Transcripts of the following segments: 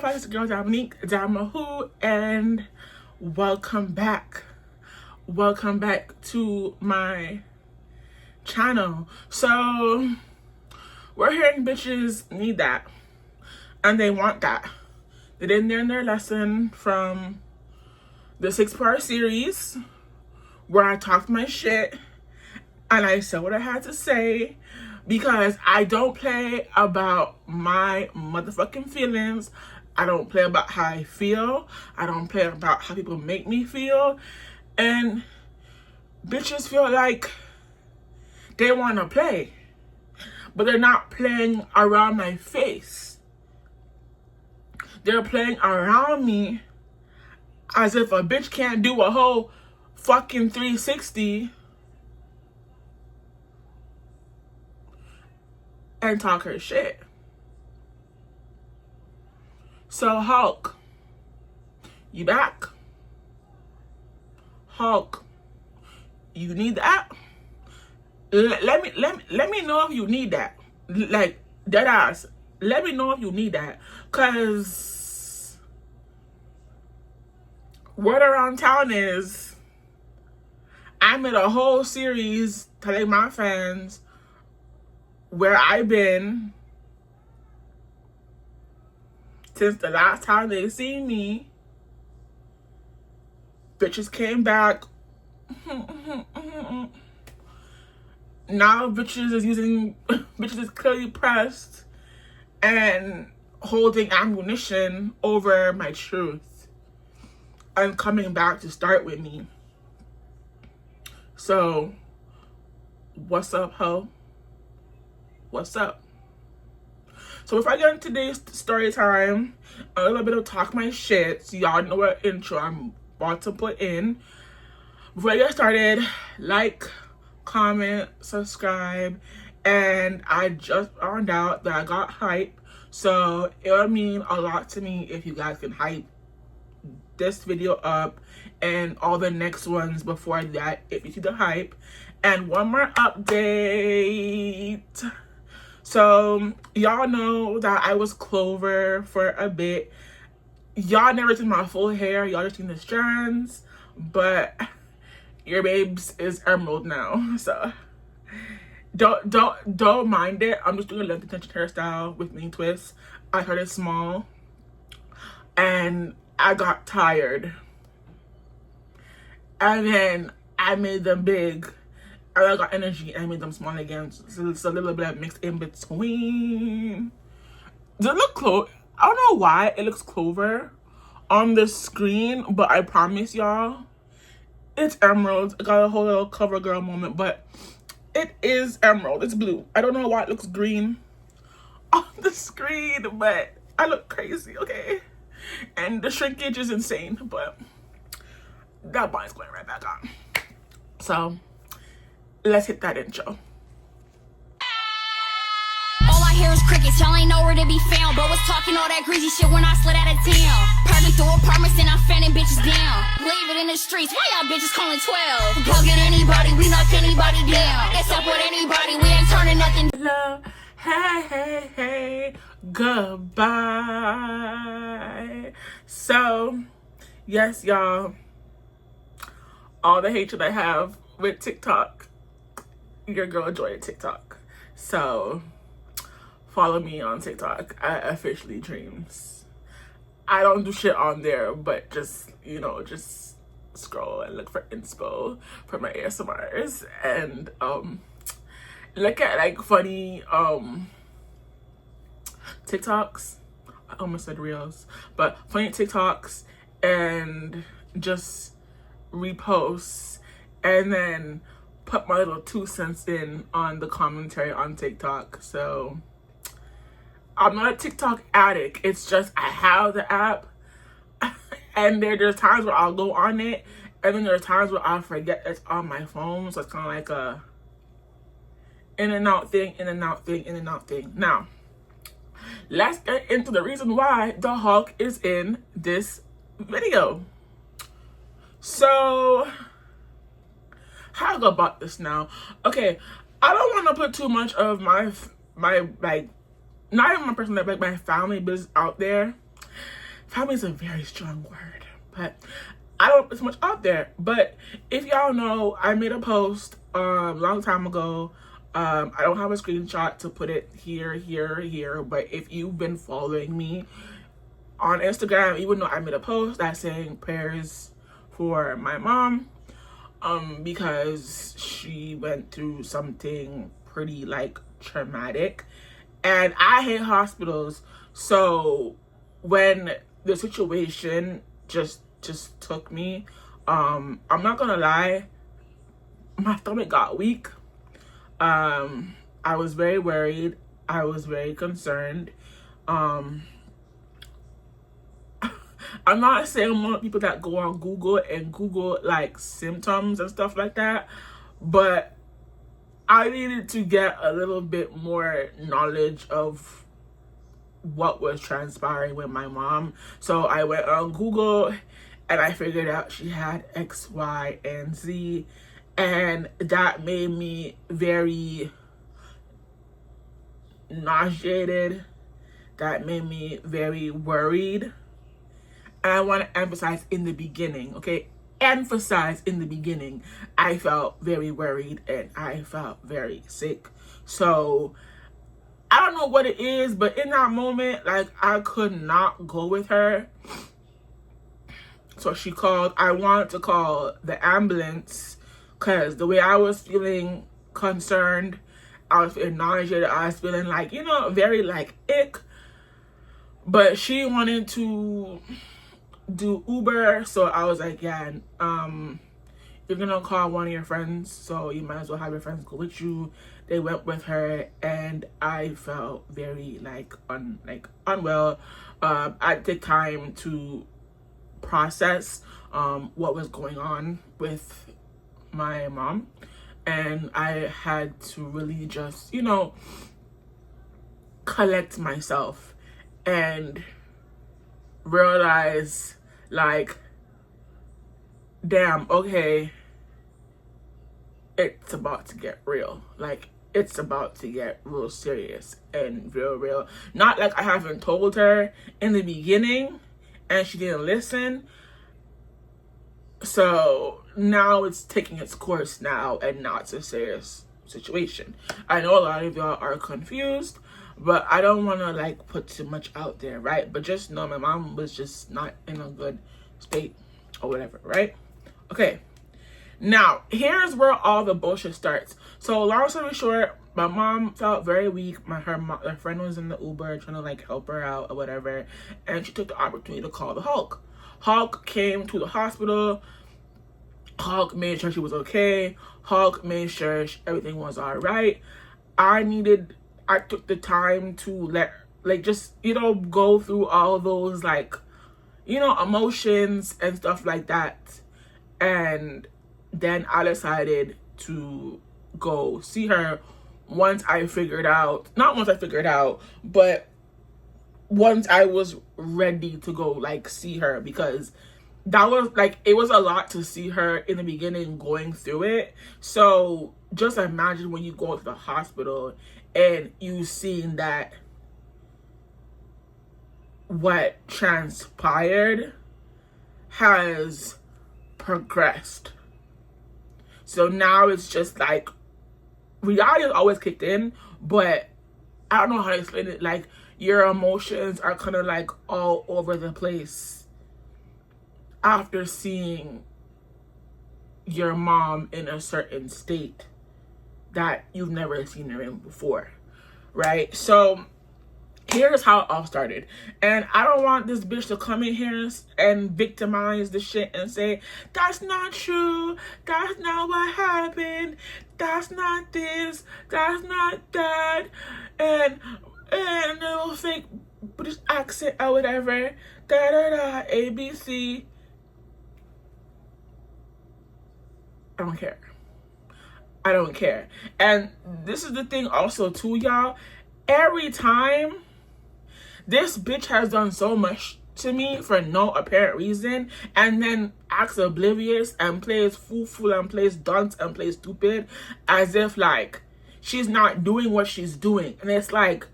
Spotify, it's your girl Dominique Damahu, and welcome back. Welcome back to my channel. So, we're hearing bitches need that, and they want that. They didn't learn their lesson from the 6-part series where I talked my shit and I said what I had to say, because I don't play about my motherfucking feelings. I don't play about how I feel. I don't play about how people make me feel. And bitches feel like they want to play, but they're not playing around my face. They're playing around me as if a bitch can't do a whole fucking 360 and talk her shit. So Hulk, you back? Hulk, you need that? Let me know if you need that. Like, dead ass. Let me know if you need that. Cause word around town is I made a whole series telling my fans where I've been since the last time they seen me. Bitches came back. Now bitches is clearly pressed and holding ammunition over my truth and coming back to start with me. So, what's up, ho? What's up? So before I get into today's story time, a little bit of talk my shit, so y'all know what intro I'm about to put in. Before I get started, like, comment, subscribe, and I just found out that I got hype, so it would mean a lot to me if you guys can hype this video up and all the next ones before that if you see the hype. And one more update. So y'all know that I was Clover for a bit. Y'all never seen my full hair, y'all just seen the strands, but your babes is Emerald now, so don't mind it. I'm just doing a length extension hairstyle with mini twists. I started small and I got tired, and then I made them big. I got energy and I made them small again. So it's a little bit mixed in between. Does it look clover? I don't know why it looks Clover on the screen, but I promise y'all, it's Emerald. I got a whole little cover girl moment, but it is Emerald. It's blue. I don't know why it looks green on the screen, but I look crazy, okay? And the shrinkage is insane, but that bond's going right back on. So let's hit that intro. All I hear is crickets, y'all ain't nowhere to be found. Bro was talking all that greasy shit when I slid out of town. Purging through apartments and I'm fanning bitches down. Leave it in the streets, why y'all bitches calling 12? Go get anybody, we knock anybody down. Except with anybody, we ain't turning nothing. Hello, hey, goodbye. So, yes, y'all, all the hatred I have with TikTok, your girl enjoyed TikTok. So follow me on TikTok at Officially Dreams. I don't do shit on there, but just, you know, just scroll and look for inspo for my ASMRs and look at like funny TikToks. I almost said reels, but funny TikToks, and just repost and then put my little 2 cents in on the commentary on TikTok. So I'm not a TikTok addict. It's just I have the app, and there's times where I'll go on it, and then there's times where I'll forget it's on my phone. So it's kind of like a in and out thing, in and out thing, in and out thing. Now, let's get into the reason why the Hulk is in this video. So how to go about this now? Okay, I don't want to put too much of my like, not even my personal, like my family business out there, family is a very strong word, but I don't put so much out there. But if y'all know, I made a post long time ago. I don't have a screenshot to put it here, but if you've been following me on Instagram, you would know I made a post that's saying prayers for my mom, because she went through something pretty like traumatic, and I hate hospitals. So when the situation just took me, I'm not gonna lie, my stomach got weak. I was very worried. I was very concerned. I'm not saying I'm one of the people that go on Google and Google like symptoms and stuff like that, but I needed to get a little bit more knowledge of what was transpiring with my mom. So I went on Google and I figured out she had X, Y, and Z. And that made me very nauseated. That made me very worried. And I want to emphasize in the beginning, okay? Emphasize in the beginning, I felt very worried and I felt very sick. So I don't know what it is, but in that moment, like, I could not go with her. So she called. I wanted to call the ambulance because the way I was feeling concerned, I was feeling nauseated, I was feeling like, you know, very like ick. But she wanted to do Uber, so I was like, yeah, you're gonna call one of your friends, so you might as well have your friends go with you. They went with her, and I felt very like unwell. I took time to process what was going on with my mom, and I had to really just, you know, collect myself and realize, like, damn, okay, it's about to get real. Like, it's about to get real serious and real. Not like I haven't told her in the beginning and she didn't listen. So now it's taking its course now, and now it's a serious situation. I know a lot of y'all are confused, but I don't want to like put too much out there, right? But just know my mom was just not in a good state or whatever, right? Okay, now here's where all the bullshit starts. So long story short, my mom felt very weak. Her friend was in the Uber trying to like help her out or whatever, and she took the opportunity to call the Hulk. Hulk came to the hospital. Hulk made sure she was okay. Hulk made sure everything was all right. I took the time to just, you know, go through all those like, you know, emotions and stuff like that. And then I decided to go see her not once I figured out, but once I was ready to go like see her, because that was like, it was a lot to see her in the beginning going through it. So just imagine when you go to the hospital and you seeing that what transpired has progressed. So now it's just like reality has always kicked in, but I don't know how to explain it. Like, your emotions are kind of like all over the place after seeing your mom in a certain state that you've never seen her in before, right? So here's how it all started. And I don't want this bitch to come in here and victimize the shit and say, that's not true, that's not what happened, that's not this, that's not that, and a little fake British accent or whatever, ABC. I don't care. I don't care. And this is the thing also too, y'all. Every time, this bitch has done so much to me for no apparent reason, and then acts oblivious and plays fool and plays dunce and plays stupid as if like she's not doing what she's doing. And it's like,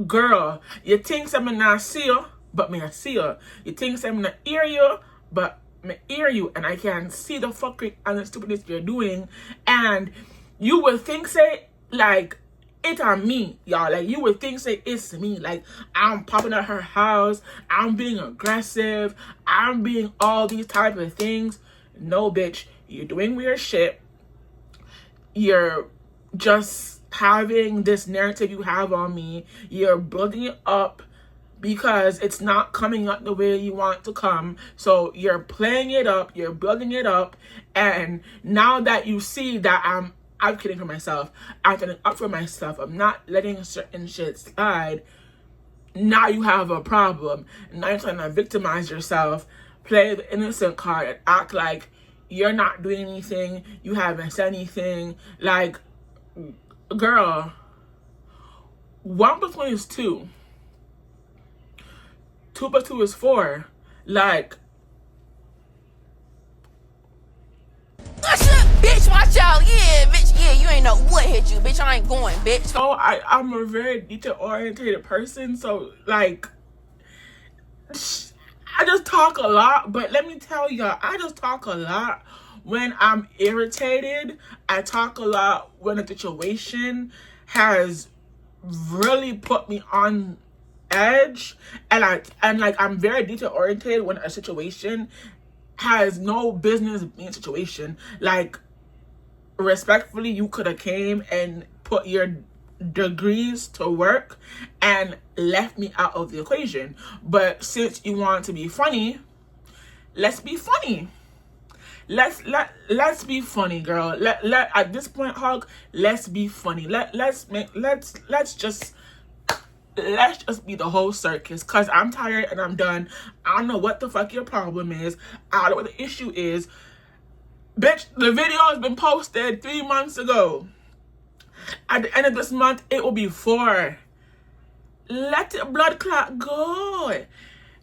girl, you think something not see you? but me I see you. You think say I'm not hear you, but me hear you, and I can see the fuckery and the stupidness you're doing, and you will think say like it on me, y'all. Like you would think say it's me. Like I'm popping at her house, I'm being aggressive, I'm being all these type of things. No, bitch, you're doing weird shit. You're just having this narrative you have on me. You're building it up because it's not coming up the way you want it to come. So you're playing it up, you're building it up, and now that you see that I'm advocating for myself, I'm standing up for myself, I'm not letting certain shit slide, now you have a problem. Now you're trying to victimize yourself, play the innocent card, and act like you're not doing anything, you haven't said anything. Like, girl, 1 plus 1 is 2. 2 plus 2 is 4. Like, bitch, watch out. Yeah, bitch, yeah, you ain't know what hit you, bitch. I ain't going, bitch. so I'm a very detail-oriented person, so, like, I just talk a lot, but let me tell y'all, I just talk a lot when I'm irritated. I talk a lot when a situation has really put me on edge, and I'm very detail oriented when a situation has no business being a situation. Like, respectfully, you could have came and put your degrees to work and left me out of the equation. But since you want to be funny, let's be funny. Let's be funny, girl. Let at this point, Hug, let's be funny. Let's just be the whole circus, cause I'm tired and I'm done. I don't know what the fuck your problem is. I don't know what the issue is. Bitch, the video has been posted 3 months ago. At the end of this month, it will be 4. Let the blood clot go.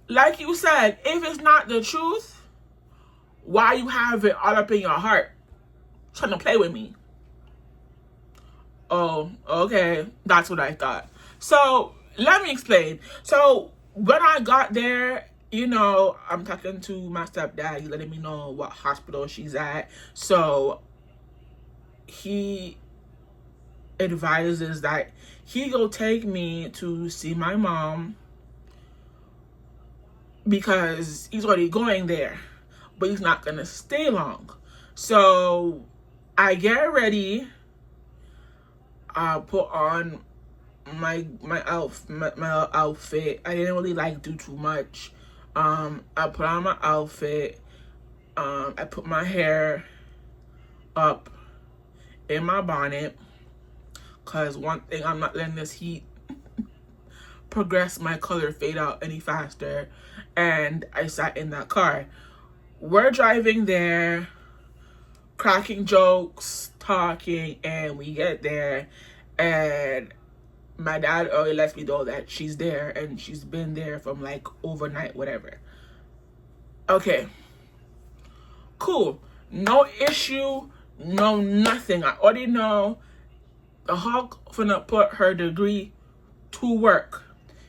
Like you said, if it's not the truth, why you have it all up in your heart? Trying to play with me. Oh, okay. That's what I thought. So, let me explain. So, when I got there, you know, I'm talking to my stepdad. He's letting me know what hospital she's at. So, he advises that he go take me to see my mom because he's already going there, but he's not gonna stay long. So I get ready, I put on my outfit. I didn't really like do too much. I put on my outfit, I put my hair up in my bonnet, because one thing, I'm not letting this heat progress my color fade out any faster. And I sat in that car. We're driving there, cracking jokes, talking, and we get there, and my dad already lets me know that she's there, and she's been there from like overnight, whatever. Okay, cool, no issue, no nothing. I already know the Hawk finna put her degree to work.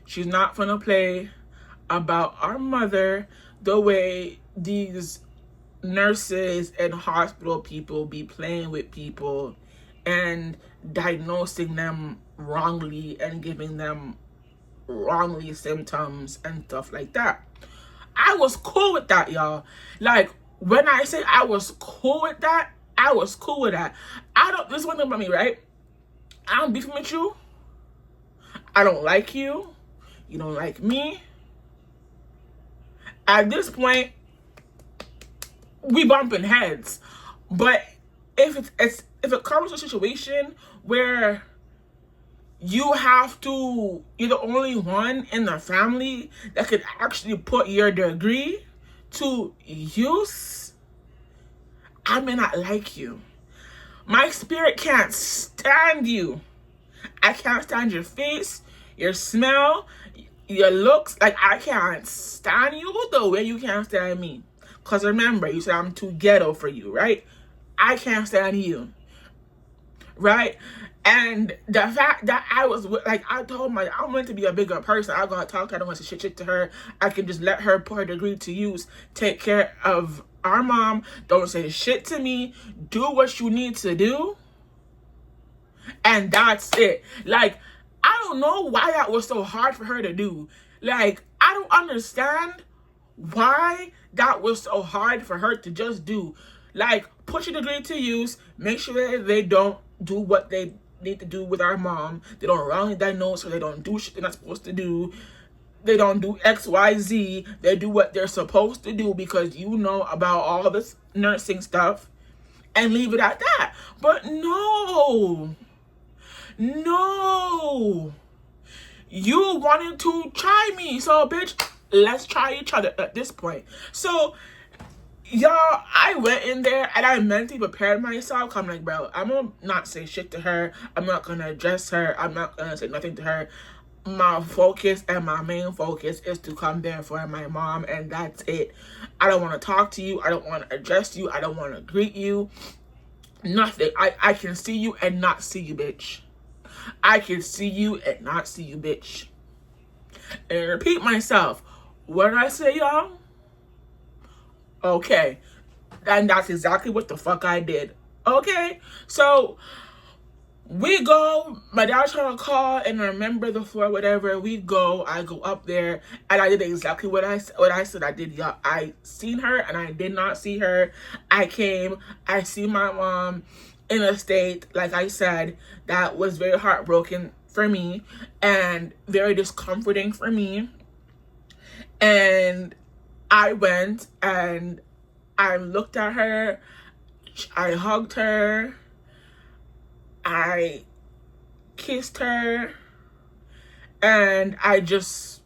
She's not finna play about our mother the way these nurses and hospital people be playing with people and diagnosing them wrongly and giving them wrongly symptoms and stuff like that. I was cool with that, y'all. Like, when I say I was cool with that, I was cool with that. This is one thing about me, right? I don't beefing with you. I don't like you. You don't like me. At this point, we bumping heads. But if it comes to a situation where you're the only one in the family that could actually put your degree to use, I may not like you. My spirit can't stand you. I can't stand your face, your smell, your looks. Like, I can't stand you the way you can't stand me. Because remember, you said I'm too ghetto for you, right? I can't stand you, right? And the fact that I was like, I told my, I'm meant to be a bigger person. I'm gonna talk to her. I don't want to shit to her. I can just let her put her degree to use, take care of our mom. Don't say shit to me. Do what you need to do. And that's it. Like, I don't know why that was so hard for her to do. Like, I don't understand why that was so hard for her to just do. Like, put your degree to use. Make sure that they don't do what they need to do with our mom. They don't wrongly diagnose her. They don't do shit they're not supposed to do. They don't do X, Y, Z. They do what they're supposed to do because you know about all this nursing stuff, and leave it at that. But no. No. You wanted to try me. So, bitch, let's try each other at this point. So, y'all, I went in there and I mentally prepared myself. I'm like, bro, I'm gonna not say shit to her. I'm not gonna address her. I'm not gonna say nothing to her. My focus and my main focus is to come there for my mom, and that's it. I don't want to talk to you. I don't want to address you. I don't want to greet you. Nothing. I can see you and not see you, bitch. I can see you and not see you, bitch. And repeat myself. What did I say, y'all? Okay. And that's exactly what the fuck I did. Okay. So, we go. My dad's trying to call and remember the floor, whatever. We go. I go up there. And I did exactly what I said I did, y'all. I seen her and I did not see her. I came. I see my mom in a state, like I said, that was very heartbroken for me and very discomforting for me. And I went and I looked at her, I hugged her, I kissed her, and I just,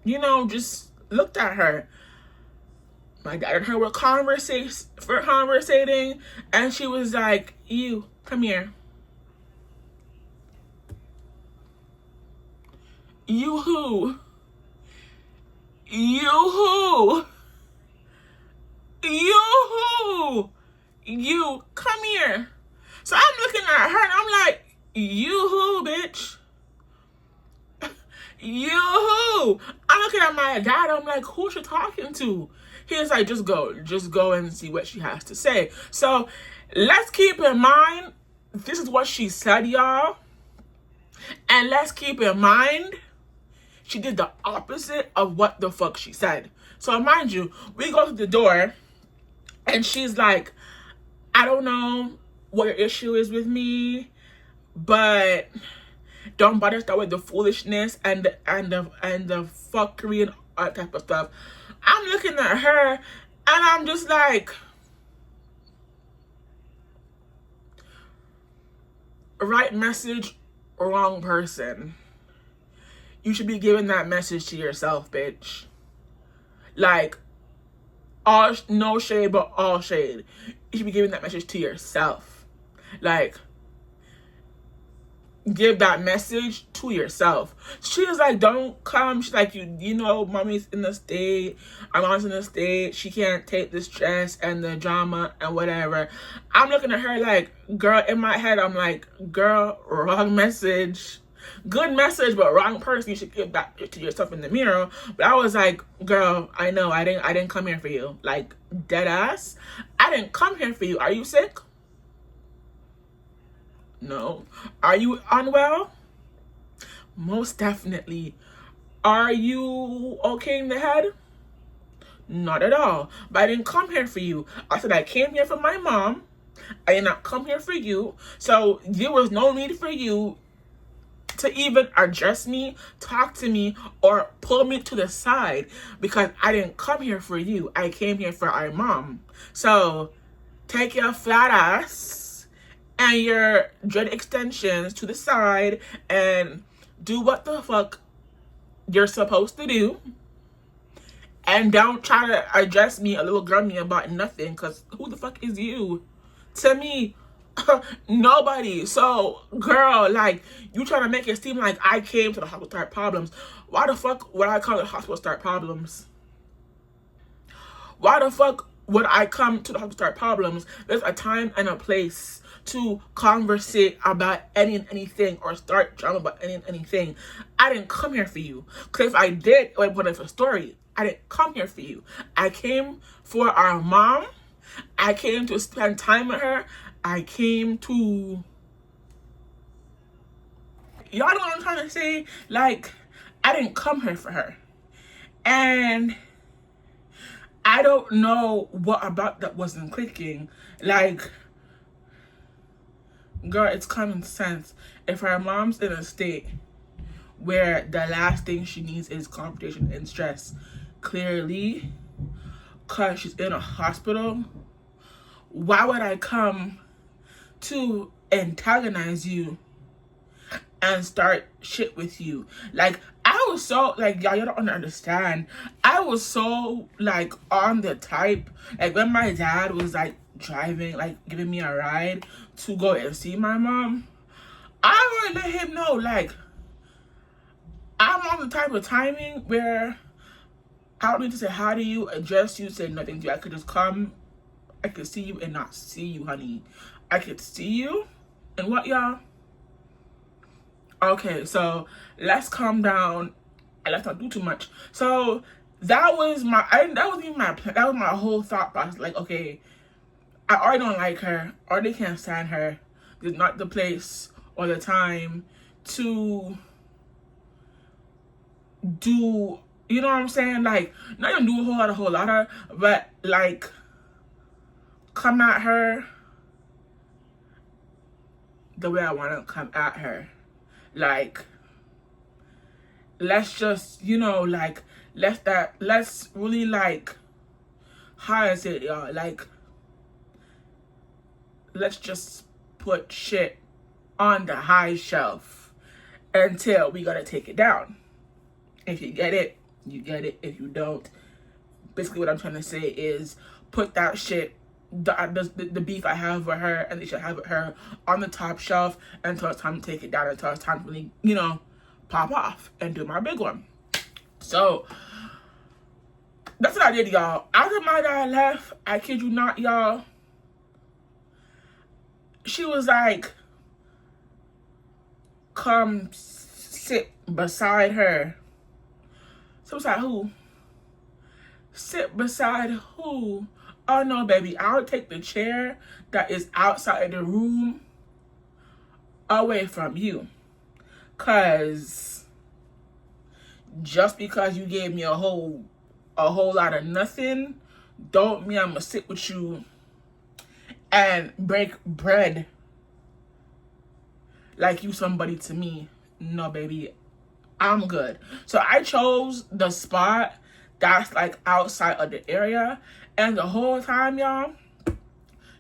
just looked at her. My dad and her were conversating, and she was like, you, come here. You who? You who? You who? You, come here. So I'm looking at her, and I'm like, you who, bitch? You who? I'm looking at my dad, I'm like, who's she talking to? He's like, just go and see what she has to say. So let's keep in mind, this is what she said, y'all. And let's keep in mind, she did the opposite of what the fuck she said. So mind you, we go to the door and she's like, I don't know what your issue is with me, but don't bother start with the foolishness and the fuckery and all that type of stuff. I'm looking at her and I'm just like, right message, wrong person. You should be giving that message to yourself, bitch. Like, all, no shade, but all shade. You should be giving that message to yourself. Like, give that message to yourself. She was like, don't come. She's like, you know, mommy's in the state. My mom's in the state. She can't take the stress and the drama and whatever. I'm looking at her like, girl, in my head, I'm like, girl, wrong message. Good message, but wrong person. You should give that to yourself in the mirror. But I was like, girl, I know I didn't come here for you. Like, dead ass. I didn't come here for you. Are you sick? No. Are you unwell? Most definitely. Are you okay in the head? Not at all. But I didn't come here for you. I said I came here for my mom. I did not come here for you. So there was no need for you to even address me, talk to me, or pull me to the side, because I didn't come here for you. I came here for our mom. So take your flat ass and your dread extensions to the side and do what the fuck you're supposed to do. And don't try to address me a little grummy about nothing, because who the fuck is you? To me, nobody. So, girl, like, you trying to make it seem like I came to the hospital to start problems. Why the fuck would I come to the hospital to start problems? Why the fuck would I come to the hospital to start problems? There's a time and a place to conversate about any and anything or start drama about any and anything. I didn't come here for you. Because if I did, it would have been a story. I didn't come here for you. I came for our mom. I came to spend time with her. I came to... Y'all know what I'm trying to say? Like, I didn't come here for her. And I don't know what about that wasn't clicking. Like, girl, it's common sense. If her mom's in a state where the last thing she needs is confrontation and stress, clearly, because she's in a hospital, why would I come to antagonize you and start shit with you? Like, I was so, like, y'all don't understand. I was so, like, on the type, like, when my dad was, like, driving, like, giving me a ride to go and see my mom, I would let him know, like, I'm on the type of timing where I don't need to say hi to you, address you, say nothing to you. I could just come, I could see you and not see you, honey. I could see you, and what, y'all? Okay, so let's calm down and let's not do too much. So that was my, that wasn't even my plan. That was my whole thought process. Like, okay, I already don't like her, already can't stand her. It's not the place or the time to do, you know what I'm saying? Like, not even do a whole lot of, but like, come at her the way I want to come at her. Like, let's just, you know, like, let's really, like, how I say it, y'all, like, let's just put shit on the high shelf until we gotta take it down. If you get it, you get it. If you don't, basically what I'm trying to say is put that shit, the beef I have with her and they should have with her, on the top shelf until it's time to take it down, until it's time to really, you know, pop off and do my big one. So that's what I did, y'all. After my dad left, I kid you not, y'all, she was like, come sit beside her. So I was like, who? Sit beside who? Oh no, baby, I'll take the chair that is outside the room away from you. Cause just because you gave me a whole lot of nothing, don't mean I'm gonna sit with you and break bread like you somebody to me. No, baby, I'm good. So I chose the spot that's like outside of the area, and the whole time, y'all,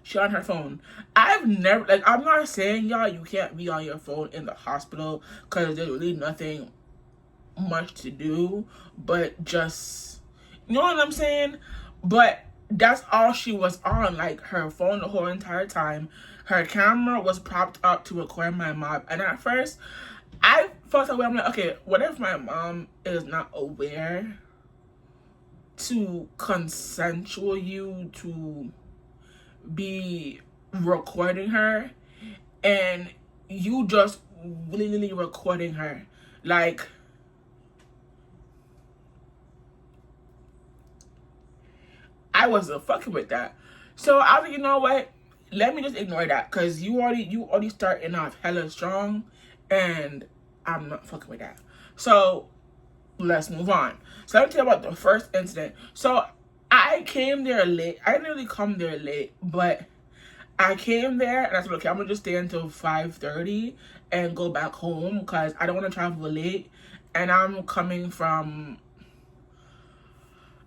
she on her phone. I've never, like, I'm not saying, y'all, you can't be on your phone in the hospital because there's really nothing much to do, but just, you know what I'm saying? But that's all she was on, like, her phone the whole entire time. Her camera was propped up to record my mom, and at first, I felt that way. I'm like, okay, what if my mom is not aware to consensual you to be recording her, and you just willingly recording her? Like, I wasn't fucking with that. So I was like, you know what? Let me just ignore that, because you already starting off hella strong, and I'm not fucking with that. So let's move on. So let me tell you about the first incident. So I came there late. I didn't really come there late, but I came there and I said, okay, I'm gonna just stay until 5:30 and go back home because I don't want to travel late. And I'm coming from,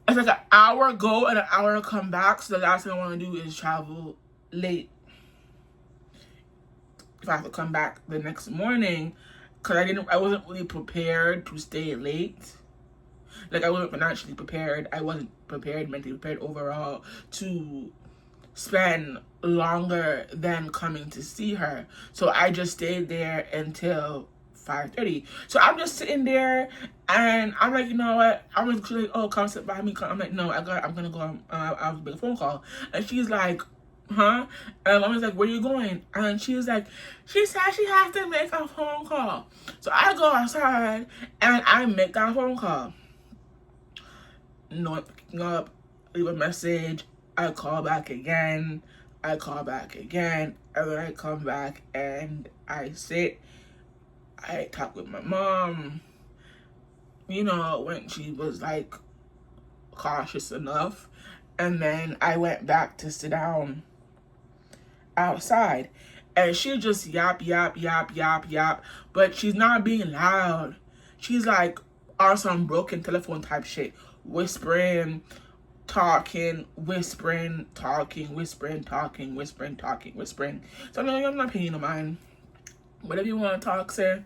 it's like an hour go and an hour come back. So the last thing I want to do is travel late if I have to come back the next morning, because I wasn't really prepared to stay late. Like, I wasn't financially prepared. I wasn't prepared, mentally prepared overall to spend longer than coming to see her. So I just stayed there until 5:30. So I'm just sitting there and I'm like, you know what? I was like, oh, come sit by me. I'm like, no, I'm gonna go. I was making a phone call, and she's like, huh? And mom was like, where you going? And she was like, she said she has to make a phone call. So I go outside and I make that phone call. Not picking up, leave a message. I call back again. I call back again. And then I come back and I sit. I talk with my mom. You know, when she was like cautious enough. And then I went back to sit down outside. And she just yap, yap, yap, yap, yap. But she's not being loud. She's like on some broken telephone type shit. Whispering, talking, whispering, talking, whispering, talking, whispering, talking, whispering. So I'm not paying no mind. Whatever you want to talk, say.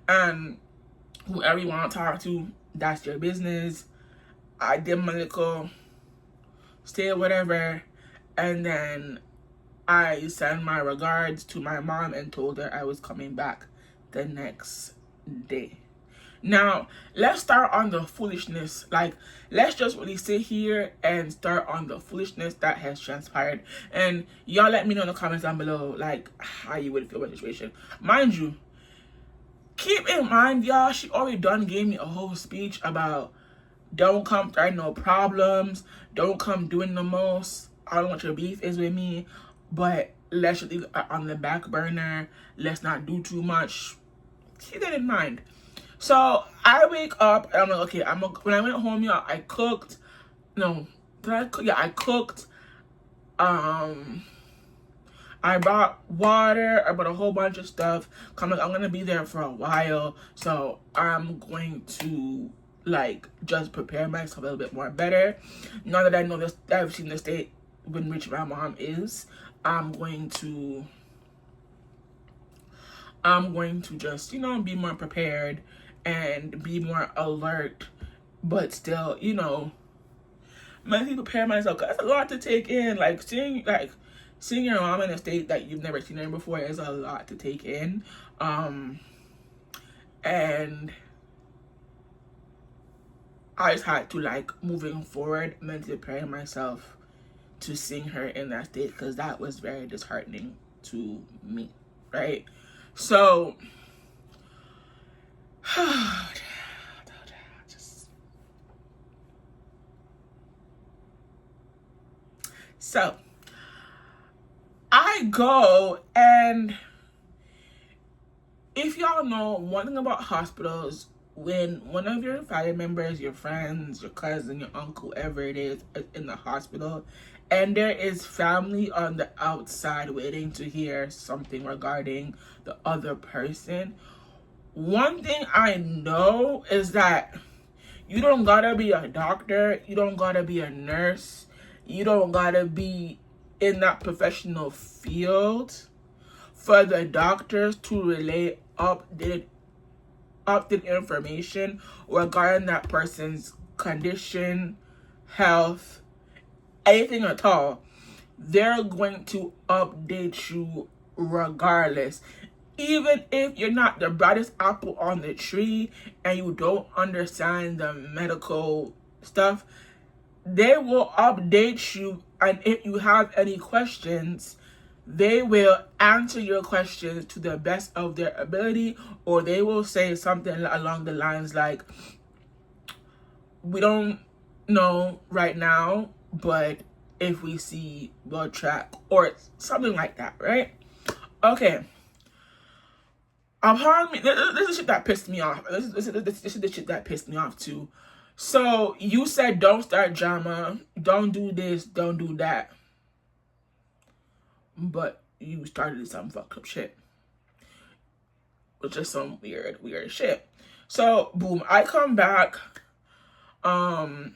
And whoever you want to talk to, that's your business. I did my little stay whatever, and then I sent my regards to my mom and told her I was coming back the next day. Now, let's start on the foolishness. Like, let's just really sit here and start on the foolishness that has transpired. And y'all let me know in the comments down below, like, how you would feel about the situation. Mind you, keep in mind, y'all, she already done gave me a whole speech about don't come starting no problems, don't come doing the most. I don't know what your beef is with me, but let's just leave it on the back burner. Let's not do too much. Keep that in mind. So I wake up and I'm like, okay, when I went home, y'all, I cooked. No, did I cook? Yeah, I cooked. I bought water. I bought a whole bunch of stuff. I'm gonna be there for a while, so I'm going to like just prepare myself a little bit more better. Now that I know this, I've seen the state in which my mom is. I'm going to just, you know, be more prepared and be more alert, but still, you know, mentally prepare myself. Cause that's a lot to take in. Like seeing your mom in a state that you've never seen her before is a lot to take in. And I just had to, like, moving forward, mentally preparing myself to seeing her in that state, because that was very disheartening to me, right? So, I go, and if y'all know one thing about hospitals, when one of your family members, your friends, your cousin, your uncle, whoever it is in the hospital, and there is family on the outside waiting to hear something regarding the other person, one thing I know is that you don't gotta be a doctor, you don't gotta be a nurse, you don't gotta be in that professional field for the doctors to relay updated information regarding that person's condition, health, anything at all. They're going to update you regardless. Even if you're not the brightest apple on the tree and you don't understand the medical stuff, they will update you, and if you have any questions, they will answer your questions to the best of their ability, or they will say something along the lines like, we don't know right now, but if we see, we'll track, or something like that, right? Okay. Pardon me, this is shit that pissed me off. This is the shit that pissed me off too. So you said don't start drama, don't do this, don't do that, but you started some fucked up shit, which is some weird shit. So boom, I come back. I'm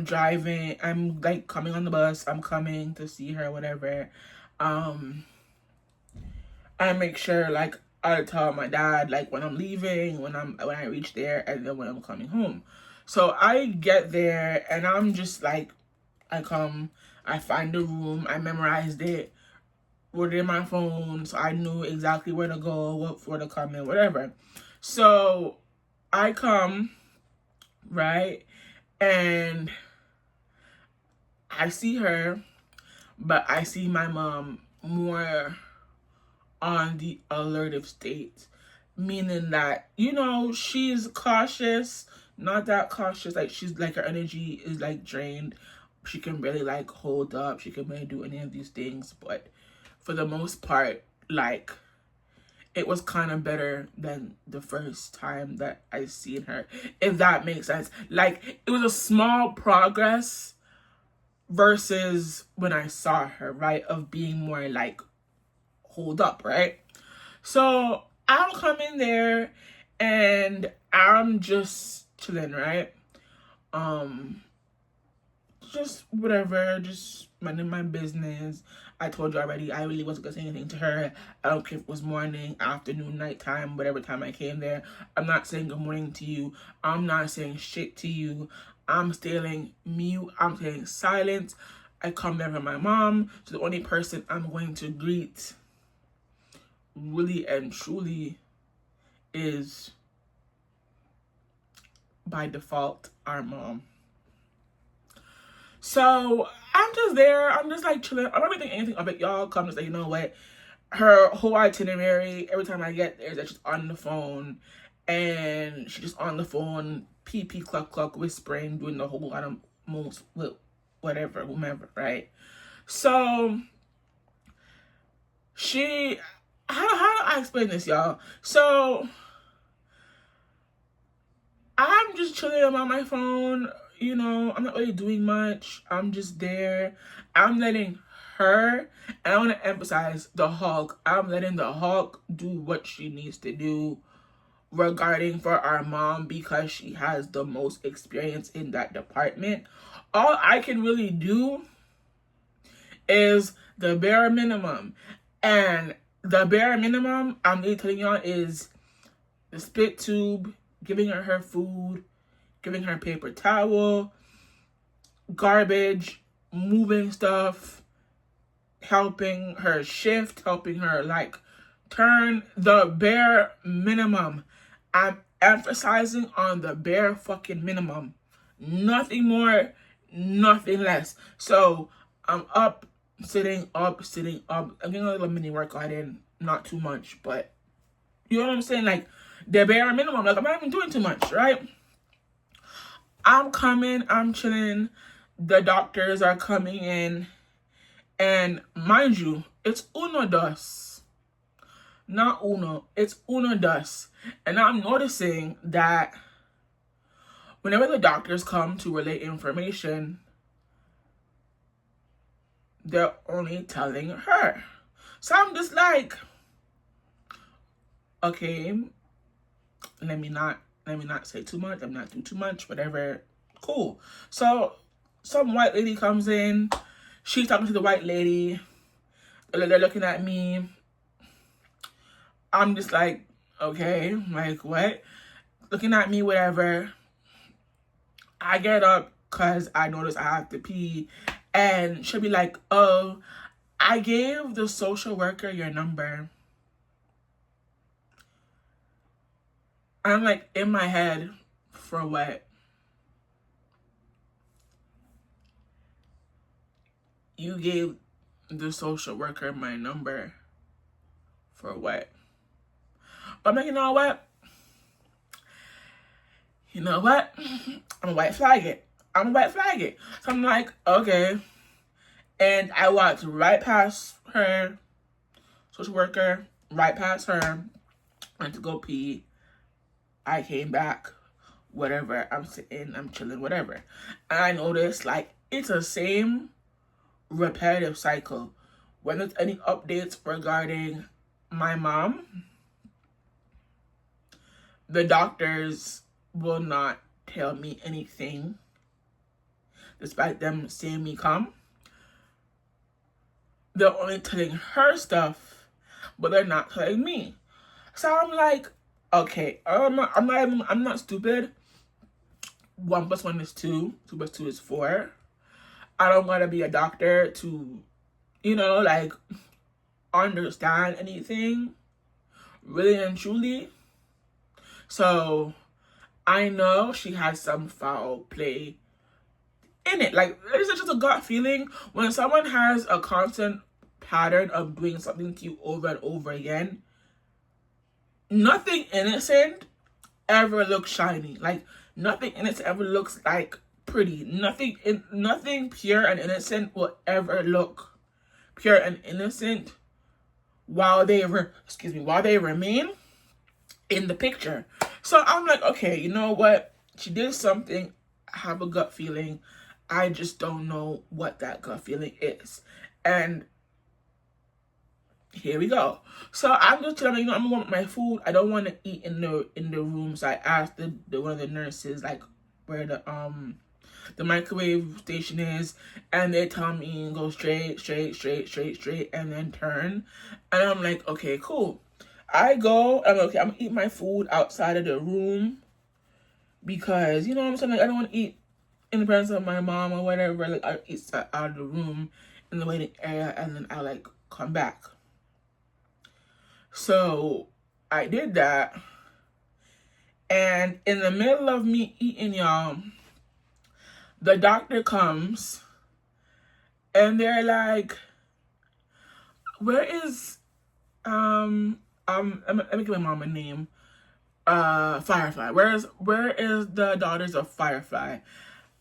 driving. I'm like coming on the bus. I'm coming to see her, whatever. I make sure, like, I tell my dad, like, when I'm leaving, when I reach there, and then when I'm coming home. So I get there, and I'm just like, I come, I find the room, I memorized it, wrote it in my phone, so I knew exactly where to go, what for to come in, whatever. So I come, right, and I see her, but I see my mom more on the alertive state, meaning that, you know, she's cautious, not that cautious, like she's like her energy is like drained. She can barely like hold up, she can barely do any of these things, but for the most part, like, it was kind of better than the first time that I seen her, if that makes sense. Like, it was a small progress versus when I saw her, right? Of being more like, hold up, right? So I'm coming there and I'm just chilling, right? Just whatever, just minding my business. I told you already, I really wasn't gonna say anything to her. I don't care if it was morning, afternoon, nighttime, whatever time I came there. I'm not saying good morning to you. I'm not saying shit to you. I'm staying mute. I'm staying silent. I come there with my mom. So the only person I'm going to greet really and truly is by default our mom. So I'm just there. I'm just like chilling. I'm not really thinking anything of it, y'all. Come to say, you know what? Her whole itinerary, every time I get there, is that she's on the phone. And she's just on the phone, pee pee cluck cluck, whispering, doing the whole lot of most whatever, whomever, right? So she, how do I explain this, y'all? So I'm just chilling on my phone, you know, I'm not really doing much. I'm just there. I'm letting her, and I want to emphasize the Hulk, I'm letting the Hulk do what she needs to do regarding for our mom, because she has the most experience in that department. All I can really do is the bare minimum. And the bare minimum I'm really telling y'all is the spit tube, giving her food, giving her paper towel, garbage, moving stuff, helping her shift, helping her like turn, the bare minimum. I'm emphasizing on the bare fucking minimum. Nothing more, nothing less. So I'm up, sitting up. I'm getting a little mini workout in, not too much, but you know what I'm saying? Like, the bare minimum. Like, I'm not even doing too much, right? I'm coming, I'm chilling. The doctors are coming in. And mind you, it's uno dos. Not uno, it's uno dos. And I'm noticing that whenever the doctors come to relay information, they're only telling her. So I'm just like, okay, let me not say too much. Let me not do too much. Whatever. Cool. So some white lady comes in. She's talking to the white lady. They're looking at me. I'm just like, okay, like what? Looking at me, whatever. I get up because I notice I have to pee. And she'll be like, oh, I gave the social worker your number. I'm like, in my head, for what? You gave the social worker my number for what? But I'm like, you know what? I'm a white flag it. So I'm like, okay. And I walked right past her, social worker, right past her, went to go pee. I came back, whatever. I'm sitting, I'm chilling, whatever. And I noticed, like, it's the same repetitive cycle. When there's any updates regarding my mom, the doctors will not tell me anything, despite them seeing me come. They're only telling her stuff, but they're not telling me. So I'm like, okay, I'm not stupid. 1 + 1 is 2. 2 + 2 is 4. I don't gotta be a doctor to, like, understand anything, really and truly. So I know she had some foul play in it. Like, it's just a gut feeling. When someone has a constant pattern of doing something to you over and over again, nothing innocent ever looks shiny. Like, nothing innocent ever looks like pretty. Nothing pure and innocent will ever look pure and innocent while they remain in the picture. So I'm like, okay, you know what? She did something. I have a gut feeling. I just don't know what that gut feeling is. And here we go. So I'm just telling you, I'm going with my food. I don't want to eat in the room. So I asked the one of the nurses, like, where the microwave station is, and they tell me go straight, and then turn. And I'm like, okay, cool. I go, I'm like, okay, I'm gonna eat my food outside of the room because, you know what I'm saying, like, I don't want to eat in the presence of my mom or whatever. Like, I eat out of the room in the waiting area, and then I like come back. So I did that, and in the middle of me eating, y'all, the doctor comes, and they're like, where is let me give my mom a name. Firefly. Where is the daughters of Firefly?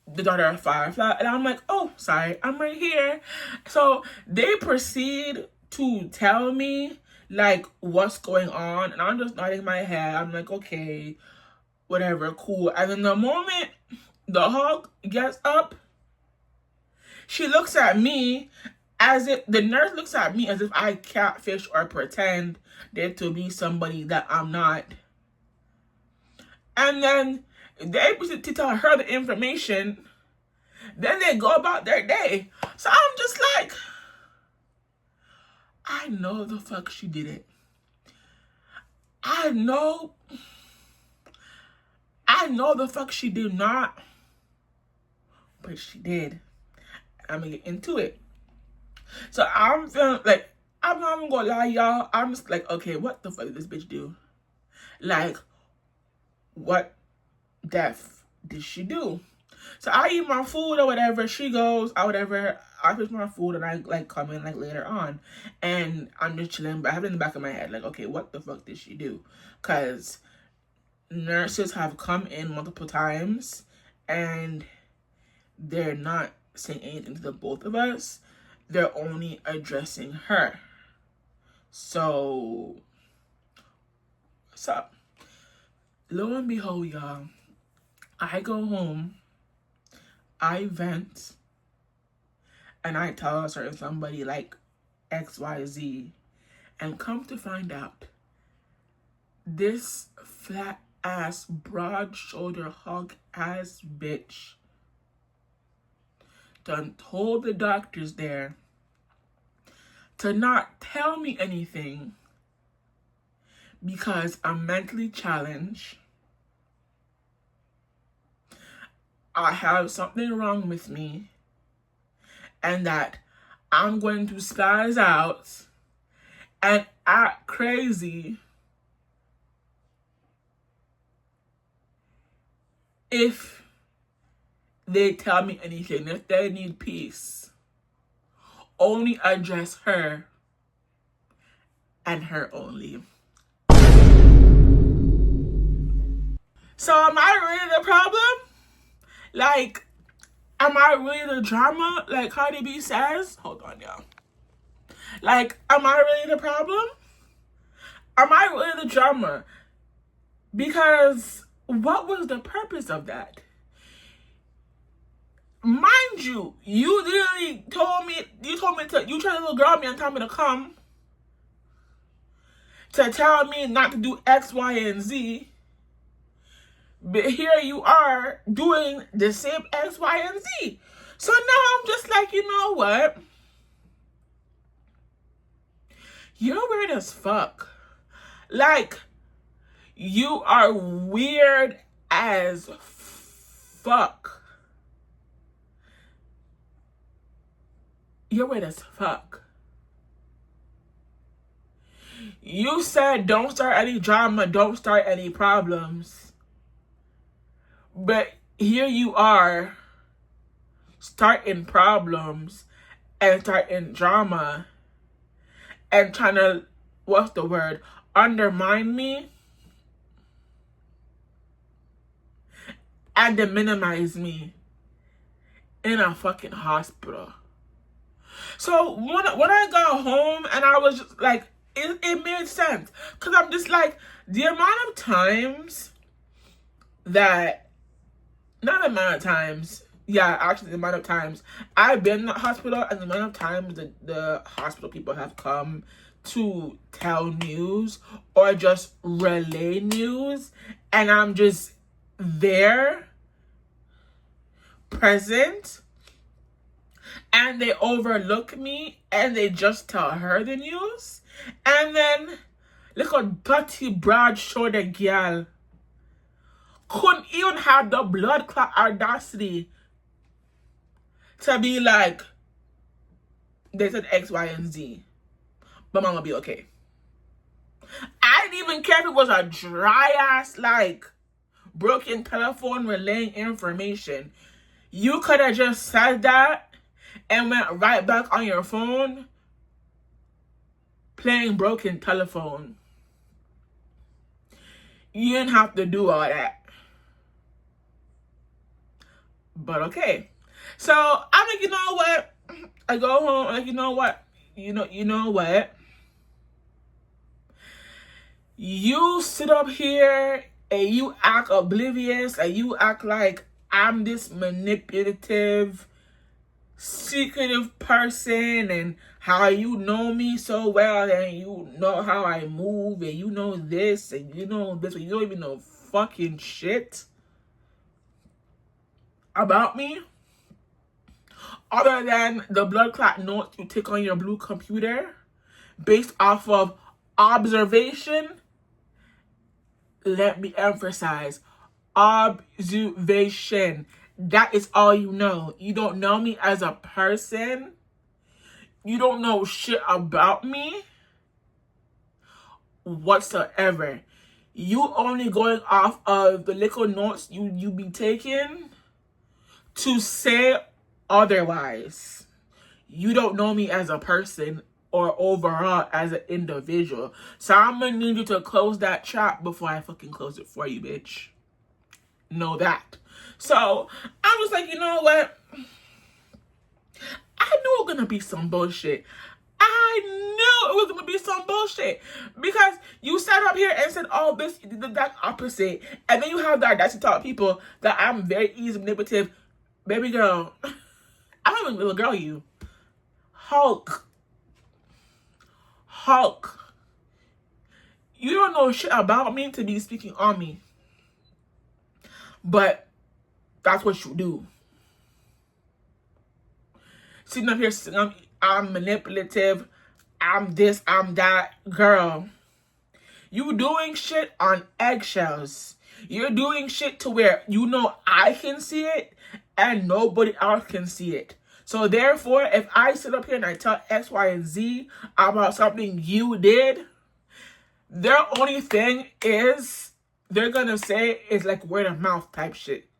The daughter of Firefly. And I'm like, oh, sorry, I'm right here. So they proceed to tell me like what's going on, and I'm just nodding my head. I'm like, okay, whatever, cool. And then the moment the hog gets up, she looks at me as if the nurse looks at me as if I catfish or pretend there to be somebody that I'm not. And then they proceed to tell her the information. Then they go about their day. So I'm just like, I know the fuck she did it. I know the fuck she did not. But she did. I'm gonna get into it. So I'm feeling like, I'm not even gonna lie, y'all. I'm just like, okay, what the fuck did this bitch do? Like, what death did she do? So I eat my food or whatever. She goes, or whatever. I finish my food and I like come in like later on. And I'm just chilling, but I have it in the back of my head, like, okay, what the fuck did she do? Because nurses have come in multiple times and they're not saying anything to the both of us. They're only addressing her. So, what's up? Lo and behold, y'all, I go home, I vent, and I tell a certain somebody like XYZ, and come to find out, this flat ass, broad shoulder, hog ass bitch done told the doctors there to not tell me anything because I'm mentally challenged. I have something wrong with me, and that I'm going to spaz out and act crazy if they tell me anything. If they need peace, only address her and her only. So am I really the problem? Like, am I really the drama? Like Cardi B says? Hold on, y'all. Like, am I really the problem? Am I really the drama? Because what was the purpose of that? Mind you, you literally told me you tried to little girl me and tell me to come to tell me not to do X, Y, and Z. But here you are doing the same X, Y, and Z. So now I'm just like, you know what? You're weird as fuck. Like, you are weird as fuck. You're weird as fuck. You said don't start any drama, don't start any problems. But here you are starting problems and starting drama and trying to, what's the word, undermine me and to minimize me in a fucking hospital. So when I got home and I was just like, it made sense. Because I'm just like, the amount of times that, not the amount of times, yeah, actually the amount of times I've been in the hospital and the amount of times the hospital people have come to tell news or just relay news, and I'm just there, present, and they overlook me and they just tell her the news. And then little dirty broad shouldered girl couldn't even have the blood clot audacity to be like, they said X, Y, and Z, but mama be okay. I didn't even care if it was a dry ass, like, broken telephone relaying information. You could have just said that and went right back on your phone playing broken telephone. You didn't have to do all that. But okay. So I'm like, you know what? I go home, I'm like, you know what? You know what? You sit up here and you act oblivious and you act like I'm this manipulative, secretive person, and how you know me so well and you know how I move and you know this and you know this, but you don't even know fucking shit about me other than the blood clot notes you take on your blue computer based off of observation. Let me emphasize, observation. That is all you know. You don't know me as a person. You don't know shit about me whatsoever. You only going off of the little notes you be taking to say otherwise. You don't know me as a person or overall as an individual. So I'm gonna need you to close that trap before I fucking close it for you, bitch. Know that. So I was like, you know what? I knew it was gonna be some bullshit. I knew it was gonna be some bullshit. Because you sat up here and said, oh, this, that opposite. And then you have the audacity to tell people that I'm very easy manipulative. Baby girl, I'm not even a little girl, you. Hulk. You don't know shit about me to be speaking on me. But that's what you do. Sitting up here saying I'm manipulative, I'm this, I'm that. Girl, you doing shit on eggshells. You're doing shit to where you know I can see it and nobody else can see it. So therefore, if I sit up here and I tell X, Y, and Z about something you did, their only thing is they're gonna say is like word of mouth type shit.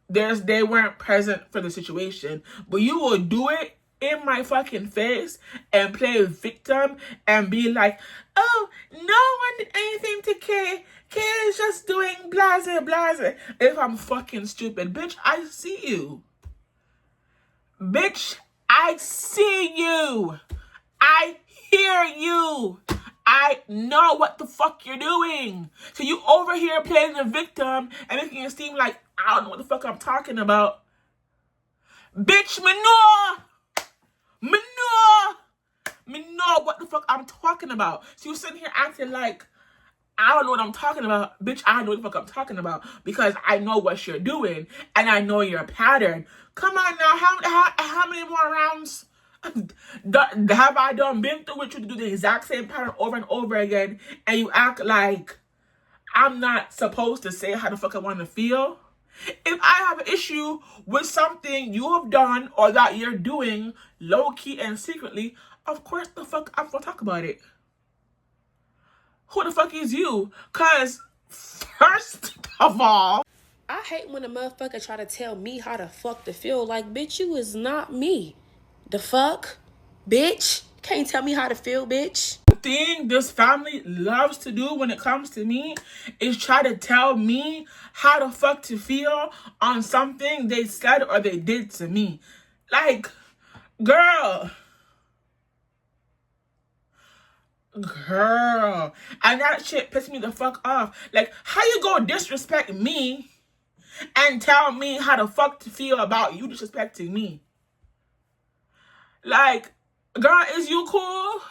They weren't present for the situation, but you will do it in my fucking face and play victim and be like, oh, no one did anything to Kay. Kay is just doing blase. If I'm fucking stupid, bitch, I see you. Bitch, I see you. I hear you. I know what the fuck you're doing. So you over here playing the victim and making it seem like I don't know what the fuck I'm talking about. Bitch, me know what the fuck I'm talking about. So you sitting here acting like I don't know what I'm talking about. Bitch, I know what the fuck I'm talking about because I know what you're doing and I know your pattern. Come on now, how many more rounds have I been through with you to do the exact same pattern over and over again, and you act like I'm not supposed to say how the fuck I want to feel? If I have an issue with something you have done or that you're doing low-key and secretly, of course the fuck I'm gonna talk about it. Who the fuck is you? Cause first of all, I hate when a motherfucker try to tell me how the fuck to feel. Like, bitch, you is not me. The fuck? Bitch? Can't tell me how to feel, bitch. Thing this family loves to do when it comes to me is try to tell me how the fuck to feel on something they said or they did to me. Like, girl, and that shit pissed me the fuck off. Like, how you go disrespect me and tell me how the fuck to feel about you disrespecting me? Like, girl, is you cool?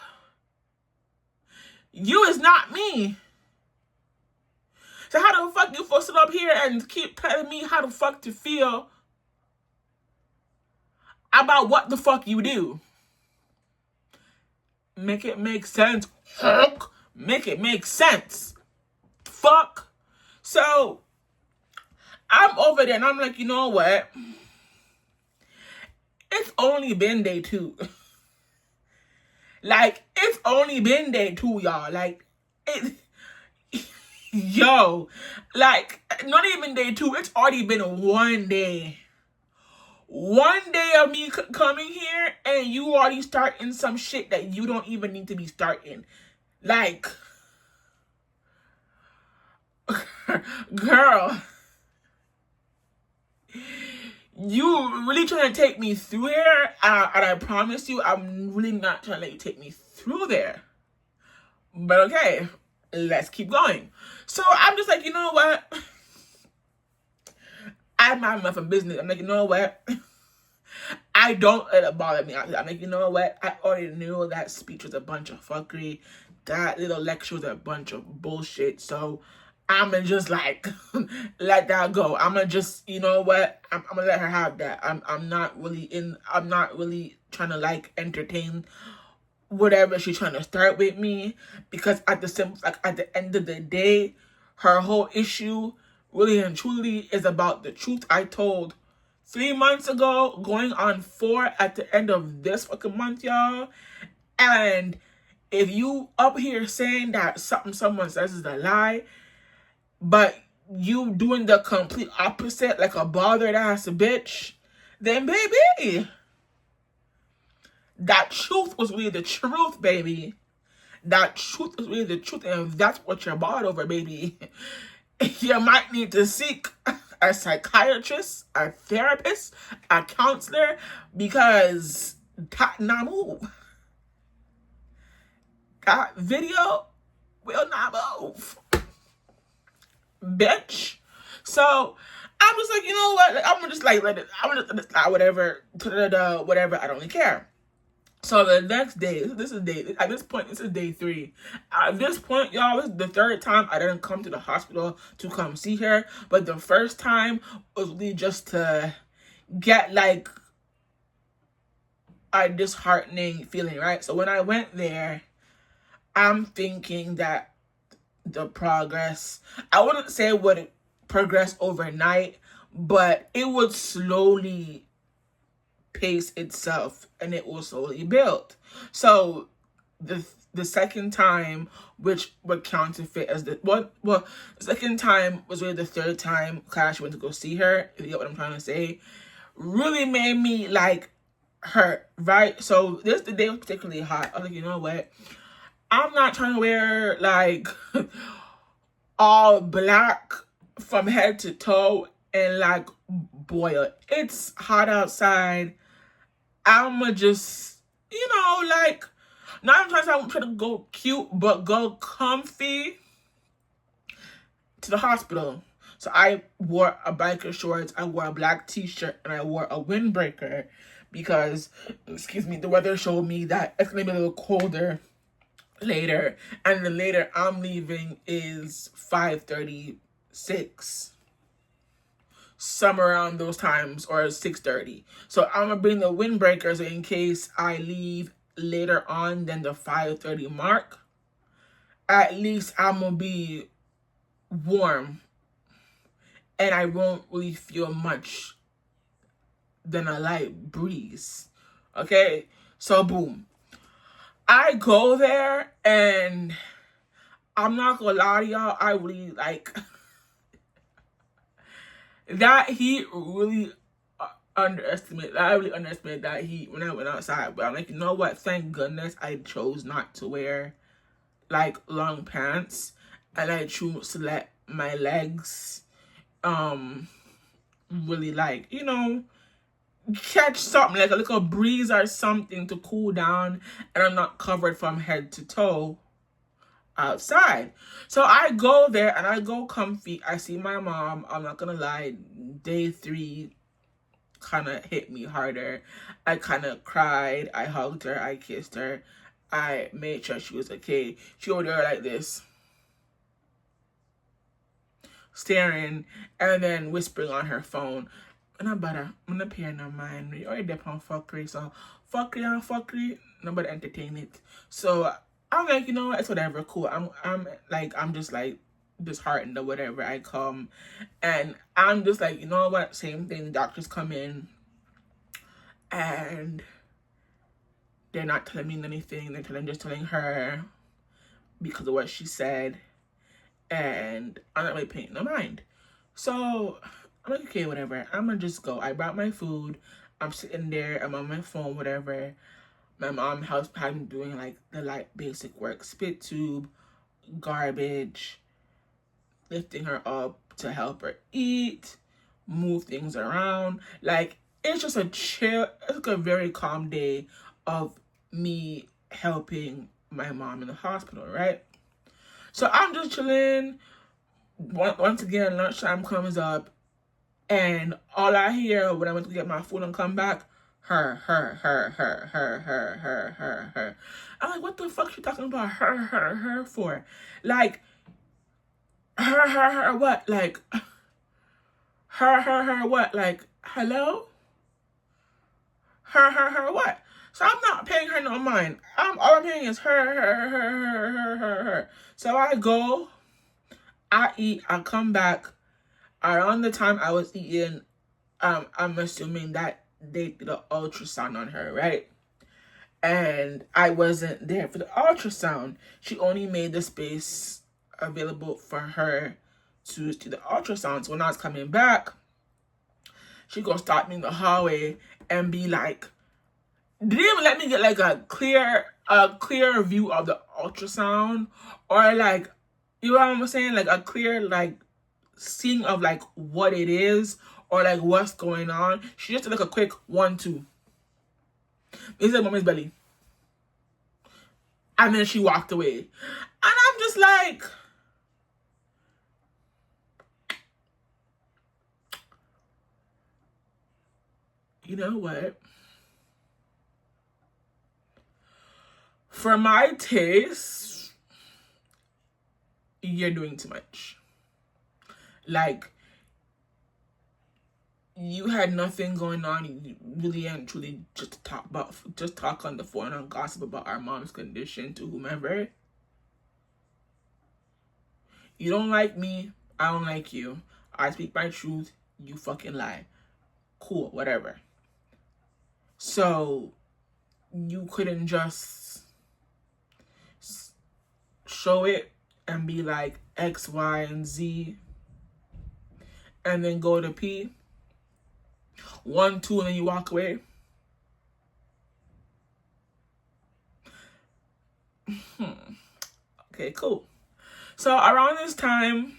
You is not me. So how the fuck you supposed to sit up here and keep telling me how the fuck to feel about what the fuck you do? Make it make sense. Fuck. Make it make sense. Fuck. So I'm over there and I'm like, you know what? It's only been day 2. Like, it's only been day 2, y'all. Like, it, yo, like, not even day 2. It's already been 1 day. 1 day of me coming here and you already starting some shit that you don't even need to be starting. Like, girl, you really trying to take me through there, and I promise you, I'm really not trying to let you take me through there. But okay, let's keep going. So I'm just like, you know what? I mind my business. I'm like, you know what? I don't let it bother me. I'm like, you know what? I already knew that speech was a bunch of fuckery. That little lecture was a bunch of bullshit. So I'ma just like let that go. I'ma just, you know what? I'm gonna let her have that. I'm not really trying to like entertain whatever she's trying to start with me, because at the end of the day, her whole issue really and truly is about the truth I told 3 months ago, going on 4 at the end of this fucking month, y'all. And if you up here saying that something someone says is a lie, but you doing the complete opposite like a bothered ass bitch, then baby, that truth was really the truth, baby. That truth is really the truth, and if that's what you're bothered over, baby, you might need to seek a psychiatrist, a therapist, a counselor, because that not move. That video will not move, bitch. So I'm just like, you know what? Like, I'm just like let it. I'm gonna just whatever, whatever. I don't really care. So the next day, this is day 3. At this point, y'all, this is the 3rd time I didn't come to the hospital to come see her. But the first time was really just to get like a disheartening feeling, right? So when I went there, I'm thinking that the progress, I wouldn't say it would progress overnight, but it would slowly pace itself and it will slowly build. So the second time, which would counterfeit as the the second time was really the 3rd time Clash went to go see her, if you get what I'm trying to say, really made me like hurt, right? So the day was particularly hot. I was like, you know what? I'm not trying to wear like all black from head to toe and like boil. It's hot outside. I'ma just, you know, like, not even trying to go cute, but go comfy to the hospital. So I wore a biker shorts, I wore a black t-shirt, and I wore a windbreaker because, the weather showed me that it's gonna be a little colder later, and the later I'm leaving is 5:36. Somewhere around those times, or 6:30. So I'm gonna bring the windbreakers in case I leave later on than the 5:30 mark. At least I'm gonna be warm and I won't really feel much than a light breeze. Okay, so boom, I go there and I'm not gonna lie to y'all, I really like that heat really underestimated. I really underestimated that heat when I went outside. But I'm like, you know what? Thank goodness I chose not to wear like long pants, and I chose to let my legs really like, you know, catch something like a little breeze or something to cool down, and I'm not covered from head to toe outside. So I go there and I go comfy. I see my mom. I'm not gonna lie, day 3 kind of hit me harder. I kind of cried. I hugged her. I kissed her. I made sure she was okay. She over there like this, staring and then whispering on her phone. And I'm gonna pay no mind. We already dep on fuckery, so fuckery and fuckery, nobody entertain it. So I'm like, you know what, it's whatever, cool. I'm just like disheartened or whatever. I come and I'm just like, you know what, same thing. The doctors come in and they're not telling me anything. They're just telling her because of what she said, and I'm not really paying no mind. So I'm like, okay, whatever. I'm gonna just go. I brought my food. I'm sitting there. I'm on my phone, whatever. My mom had me doing like the light basic work, spit tube, garbage, lifting her up to help her eat, move things around. Like, it's just a chill, it's like a very calm day of me helping my mom in the hospital, right? So I'm just chilling. Once again, lunchtime comes up, and all I hear when I went to get my food and come back, her. I'm like, what the fuck she talking about her for? Like, her what? Like, her what? Like, hello? Her what? So I'm not paying her no mind. All I'm paying is her. So I go, I eat, I come back. Around the time I was eating, I'm assuming that they did an ultrasound on her, right? And I wasn't there for the ultrasound. She only made the space available for her to do the ultrasound. So when I was coming back, she gonna stop me in the hallway and be like, didn't even let me get like a clear view of the ultrasound, or like, you know what I'm saying, like a clear like seeing of like what it is or like what's going on. She just did like a quick 1-2. This is mommy's belly, and then she walked away, and I'm just like, you know what? For my taste, you're doing too much. Like, you had nothing going on. You really and truly just talk on the phone and gossip about our mom's condition to whomever. You don't like me, I don't like you. I speak my truth, you fucking lie. Cool, whatever. So you couldn't just show it and be like X, Y, and Z, and then go to P, 1, 2, and then you walk away. Okay, cool. So around this time,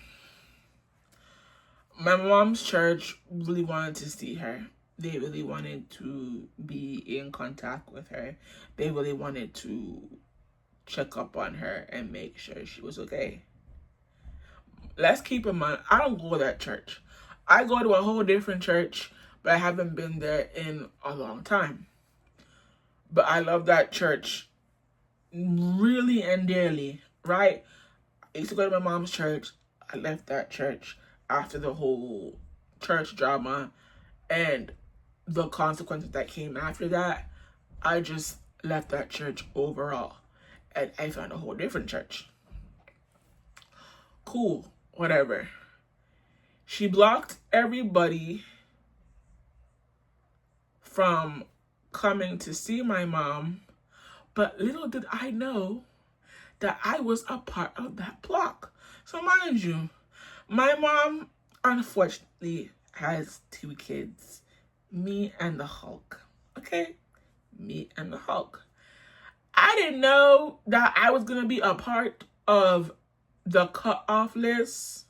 my mom's church really wanted to see her. They really wanted to be in contact with her. They really wanted to check up on her and make sure she was okay. Let's keep in mind, I don't go to that church. I go to a whole different church, but I haven't been there in a long time. But I love that church really and dearly, right? I used to go to my mom's church. I left that church after the whole church drama and the consequences that came after that. I just left that church overall, and I found a whole different church. Cool, whatever. She blocked everybody from coming to see my mom, but little did I know that I was a part of that block. So mind you, my mom unfortunately has 2 kids. Me and the Hulk. Okay? Me and the Hulk. I didn't know that I was going to be a part of the cutoff list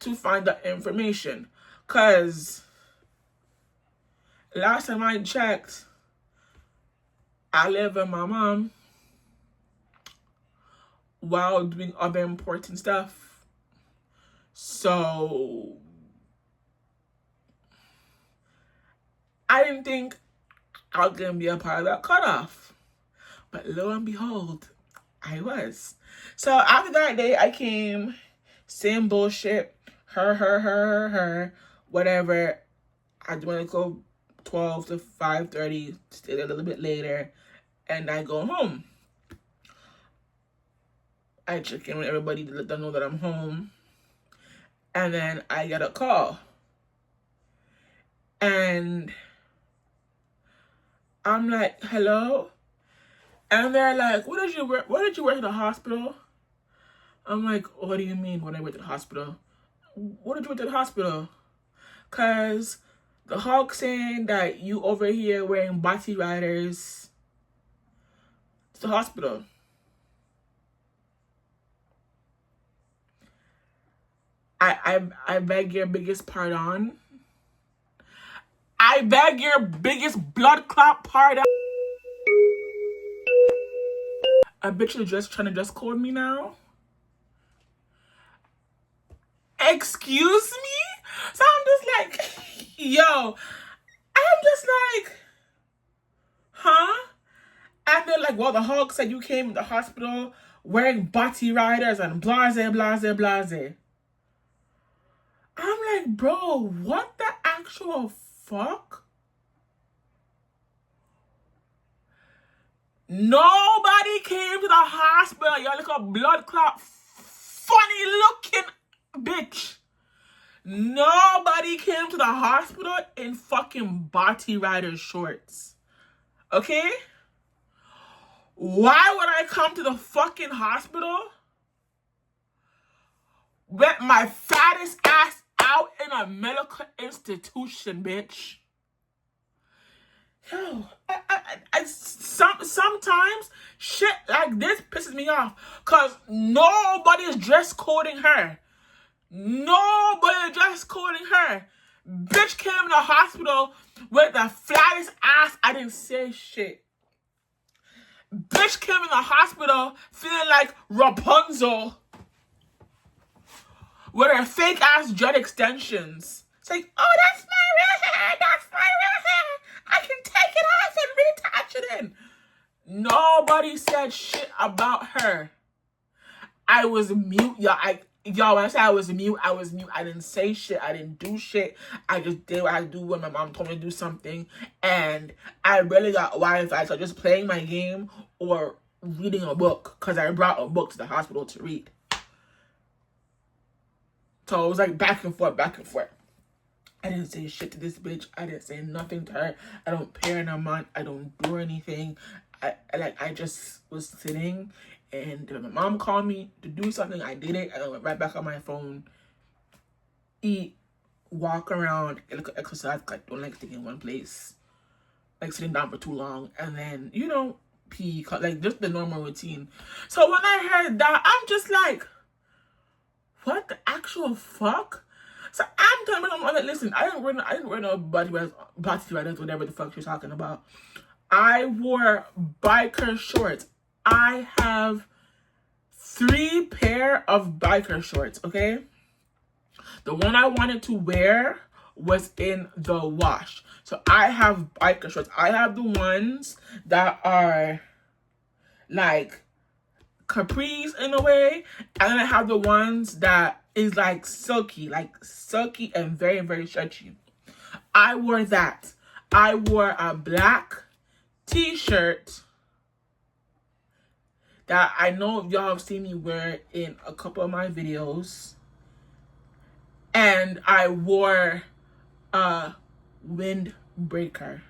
to find the information. Because last time I checked, I live with my mom while doing other important stuff. So I didn't think I was going to be a part of that cutoff. But lo and behold, I was. So after that day, I came, same bullshit, her, whatever. I want to go 12 to 5:30, stay a little bit later, and I go home. I check in with everybody to let them know that I'm home. And then I get a call. And I'm like, hello? And they're like, what did you work at the hospital? I'm like, what do you mean when I went to the hospital? What did you work at the hospital? Because the Hulk saying that you over here wearing body riders to the hospital. I beg your biggest pardon. I beg your biggest blood clot pardon. A bitch is just trying to just code me now. Excuse me? So I'm just like, yo, I'm just like, huh? And they're like, well, the Hulk said you came to the hospital wearing body riders and blase, blase, blase. I'm like, bro, what the actual fuck? Nobody came to the hospital. You're like a blood clot, funny looking bitch. Nobody came to the hospital in fucking body rider shorts. Okay? Why would I come to the fucking hospital with my fattest ass out in a medical institution, bitch? Yo, sometimes shit like this pisses me off because nobody's dress coding her. Nobody dress coding her. Bitch came to the hospital with the flattest ass. I didn't say shit. Bitch came in the hospital feeling like Rapunzel with her fake ass dread extensions. It's like, oh, that's my real hair. That's my real hair. I can take it off and reattach it in. Nobody said shit about her. I was mute, y'all. When I say I was mute, I was mute. I didn't say shit. I didn't do shit. I just did what I do when my mom told me to do something. And I really got Wi-Fi, so just playing my game or reading a book because I brought a book to the hospital to read. So it was like back and forth, back and forth. I didn't say shit to this bitch. I didn't say nothing to her. I don't pay her no money. I don't do anything. I just was sitting, and when my mom called me to do something, I did it, and I went right back on my phone, eat, walk around, and exercise, because I don't like staying in one place, like sitting down for too long, and then, you know, pee, like just the normal routine. So when I heard that, I'm just like, what the actual fuck? So I'm telling my mom, listen, I didn't wear no body riders, whatever the fuck she's talking about. I wore biker shorts. I have 3 pair of biker shorts, okay? The one I wanted to wear was in the wash. So I have biker shorts. I have the ones that are like capris in a way, and then I have the ones that is like silky and very, very stretchy. I wore that. I wore a black t-shirt that I know y'all have seen me wear in a couple of my videos, and I wore a windbreaker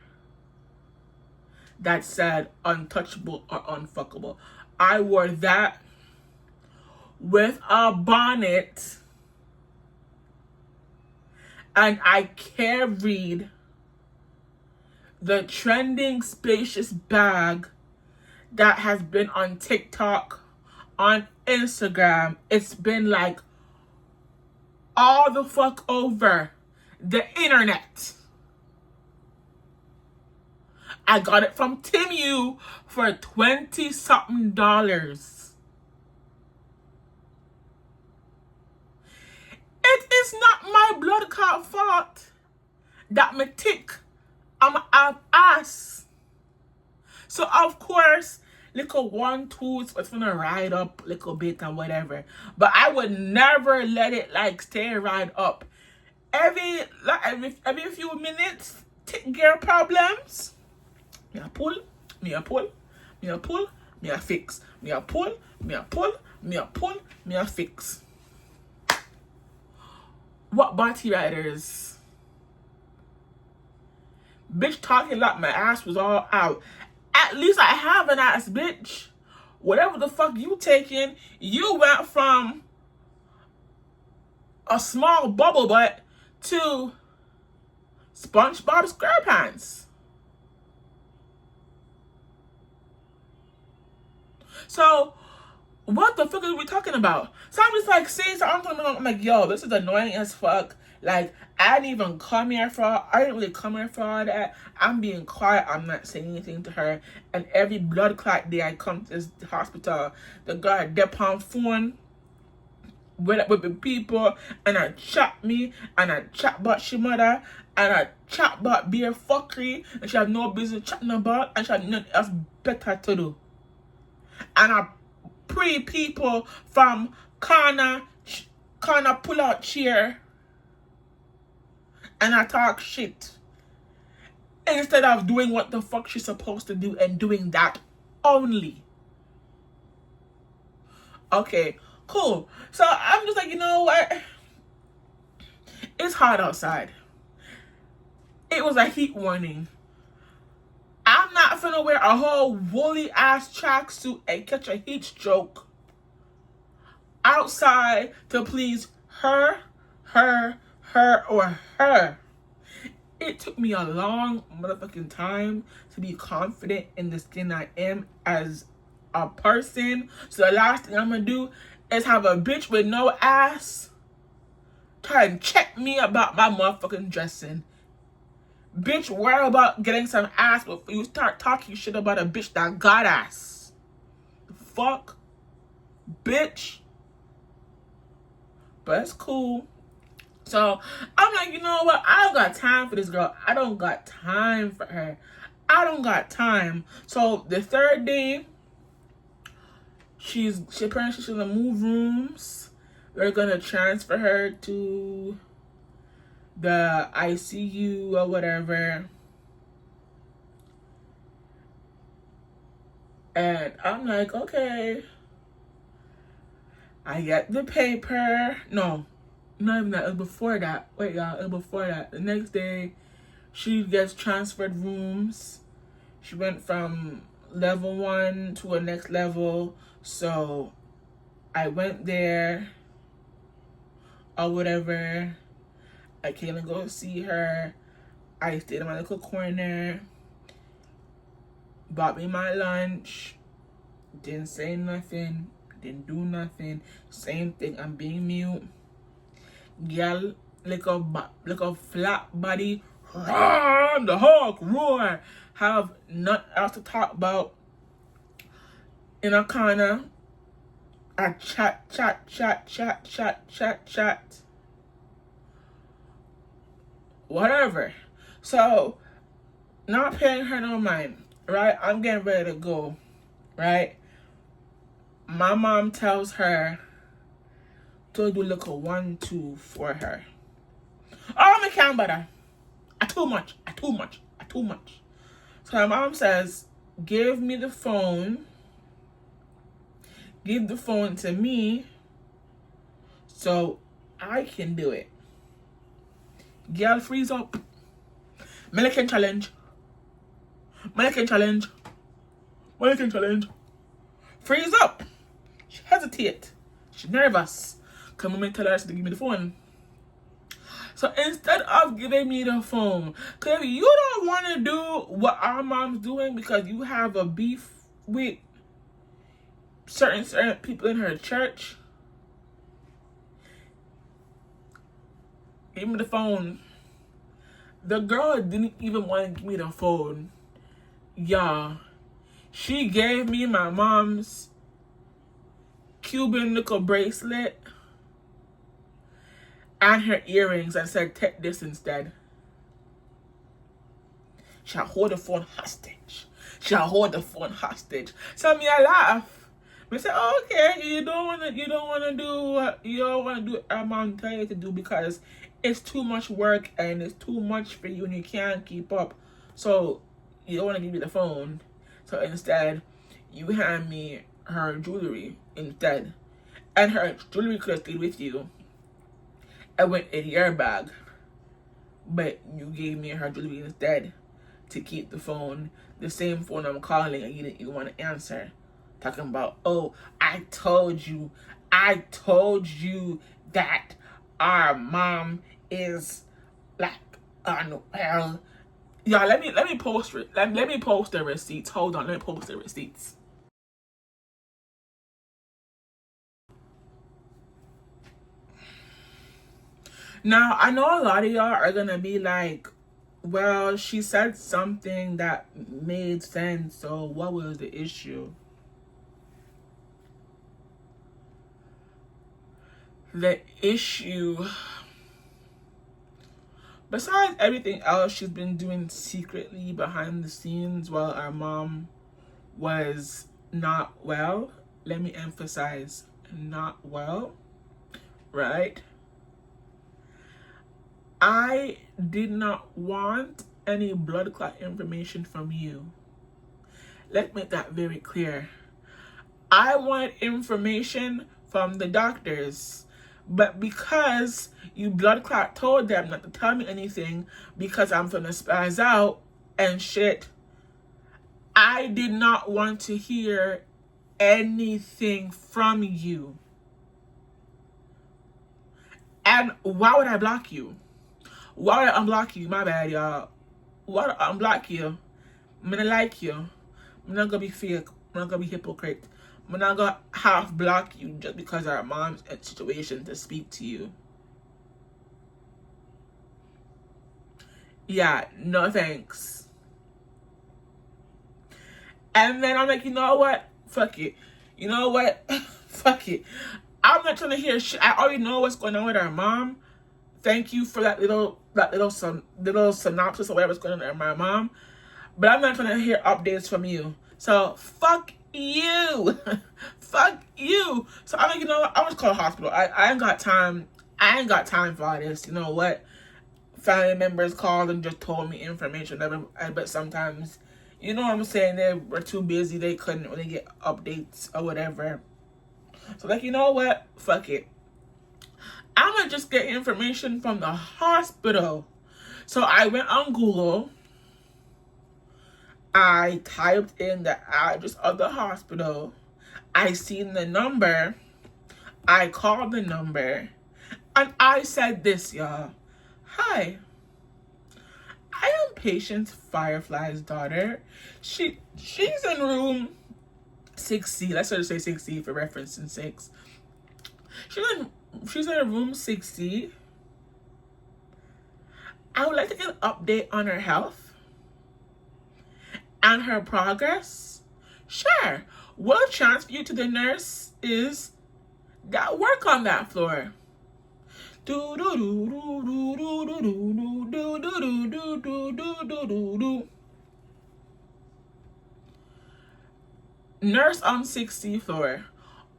that said untouchable or unfuckable. I wore that with a bonnet And I carried the trending spacious bag that has been on TikTok, on Instagram. It's been like all the fuck over the internet. I got it from Timu for $20-something. It is not my blood clot fault that me tick I'm have ass. So of course, little 1-2s was gonna ride up a little bit and whatever. But I would never let it like stay ride up. Every few minutes, tick gear problems. Me a pull, me a pull, me a pull, me a fix. Me a pull, me a pull, me a pull, me a fix. What body riders? Bitch talking like my ass was all out. At least I have an ass, bitch. Whatever the fuck you taking, you went from a small bubble butt to SpongeBob SquarePants. So, what the fuck are we talking about? So I'm just like saying something. I'm like, yo, this is annoying as fuck. Like, I didn't even come here for I didn't really come here for all that. I'm being quiet. I'm not saying anything to her. And every blood clot day I come to this hospital, the girl dep on phone with the people, and I chat me, and I chat about she mother, and I chat about beer fuckery, and she have no business chatting about, and she have nothing else better to do. And I pre people from corner pull out chair, and I talk shit instead of doing what the fuck she's supposed to do and doing that only. Okay, cool. So I'm just like, you know what? It's hot outside. It was a heat warning. I'm not finna wear a whole woolly ass tracksuit and catch a heat stroke outside to please her, or her. It took me a long motherfucking time to be confident in the skin I am as a person. So the last thing I'm gonna do is have a bitch with no ass try and check me about my motherfucking dressing. Bitch, worry about getting some ass before you start talking shit about a bitch that got ass. Fuck. Bitch. But it's cool. So, I'm like, you know what? I don't got time for this girl. I don't got time for her. I don't got time. So, the third day, she apparently she's gonna move rooms. We're gonna transfer her to the ICU or whatever. And I'm like, okay. I get the paper. No, not even that. It was before that. Wait, y'all. It was before that. The next day, she gets transferred rooms. She went from level 1 to a next level. So, I went there or whatever. I came and go see her. I stayed in my little corner. Bought me my lunch. Didn't say nothing. Didn't do nothing. Same thing. I'm being mute. Girl, like a flat body. The Hulk roar. Have nothing else to talk about. In a corner. I chat. Whatever. So, not paying her no mind. Right? I'm getting ready to go. Right? My mom tells her to do like a 1-2 for her. Oh, I can't bother. I too much. So my mom says, give me the phone. Give the phone to me so I can do it. Girl, freeze up. Mannequin challenge. Freeze up. She hesitate. She's nervous. Come on, tell her to give me the phone. So instead of giving me the phone, because if you don't want to do what our mom's doing because you have a beef with certain people in her church, give me the phone. The girl didn't even want to give me the phone. Y'all, she gave me my mom's Cuban nickel bracelet and her earrings and said, take this instead. She'll hold the phone hostage. She'll hold the phone hostage. So me I laugh. I say, oh, okay, you don't wanna do what our mom tell you to do because it's too much work and it's too much for you and you can't keep up. So you don't wanna give me the phone. So instead, you hand me her jewelry instead. And her jewelry could have stayed with you. I went in your bag. But you gave me her jewelry instead to keep the phone. The same phone I'm calling and you didn't even want to answer. Talking about, oh, I told you that our mom is like unwell. Y'all, let me post the receipts. Hold on, let me post the receipts. Now, I know a lot of y'all are gonna be like, well, she said something that made sense, so what was the issue? The issue, besides everything else she's been doing secretly behind the scenes while our mom was not well, let me emphasize, not well, right? I did not want any blood clot information from you. Let's make that very clear. I wanted information from the doctors, but because you blood clot told them not to tell me anything because I'm gonna spaz out and shit, I did not want to hear anything from you. And why would I block you? Why would I unblock you? My bad, y'all. Why would I unblock you? I'm gonna like you. I'm not gonna be fake. I'm not gonna be hypocrite. I'm not gonna half block you just because our mom's in a situation to speak to you. Yeah, no thanks. And then I'm like, you know what? Fuck it. You know what? Fuck it. I'm not trying to hear shit. I already know what's going on with our mom. Thank you for that little synopsis of whatever's going on with my mom. But I'm not trying to hear updates from you. So fuck you. Fuck you. So I'm like, you know what? I'm just call a hospital. I ain't got time. I ain't got time for all this. You know what? Family members called and just told me information. But sometimes, you know what I'm saying? They were too busy. They couldn't really get updates or whatever. So like, you know what? Fuck it. I'm gonna just get information from the hospital. So I went on Google. I typed in the address of the hospital. I seen the number. I called the number. And I said this, y'all. Hi. I am patient Firefly's daughter. She's in room 6C. Let's sort of say 6C for reference in 6. She's in room 6C. I would like to get an update on her health and her progress. Sure, we'll transfer you to the nurses that work on that floor. Nurse on 6C floor.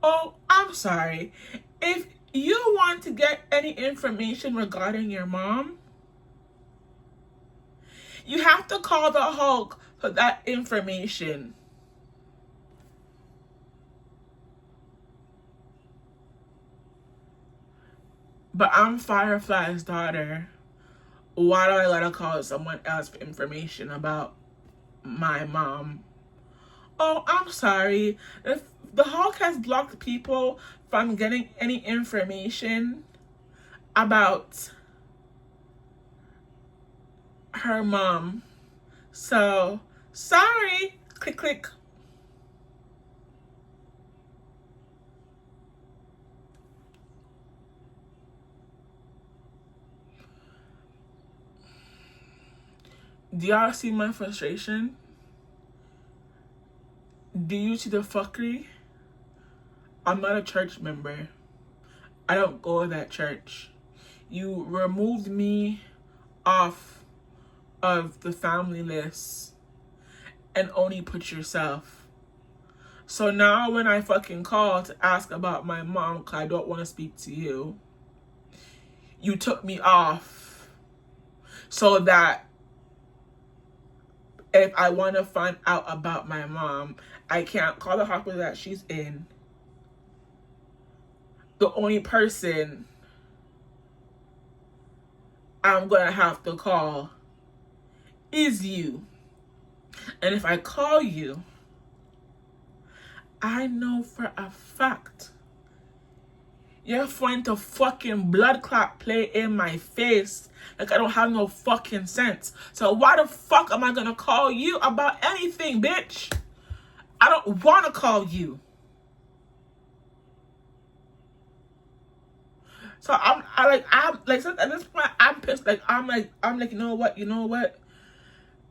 Oh, I'm sorry. If you want to get any information regarding your mom, you have to call the Hulk for that information. But I'm Firefly's daughter. Why do I gotta call someone else for information about my mom? Oh, I'm sorry. If the Hulk has blocked people from getting any information about her mom. So, sorry. Click, click. Do y'all see my frustration? Do you see the fuckery? I'm not a church member. I don't go to that church. You removed me off of the family list and only put yourself. So now when I fucking call to ask about my mom because I don't want to speak to you, you took me off so that if I want to find out about my mom, I can't call the hospital that she's in. The only person I'm going to have to call is you. And if I call you, I know for a fact you're going to fucking blood clot play in my face like I don't have no fucking sense. So why the fuck am I going to call you about anything, bitch? I don't want to call you. So I'm like at this point I'm pissed. I'm like you know what?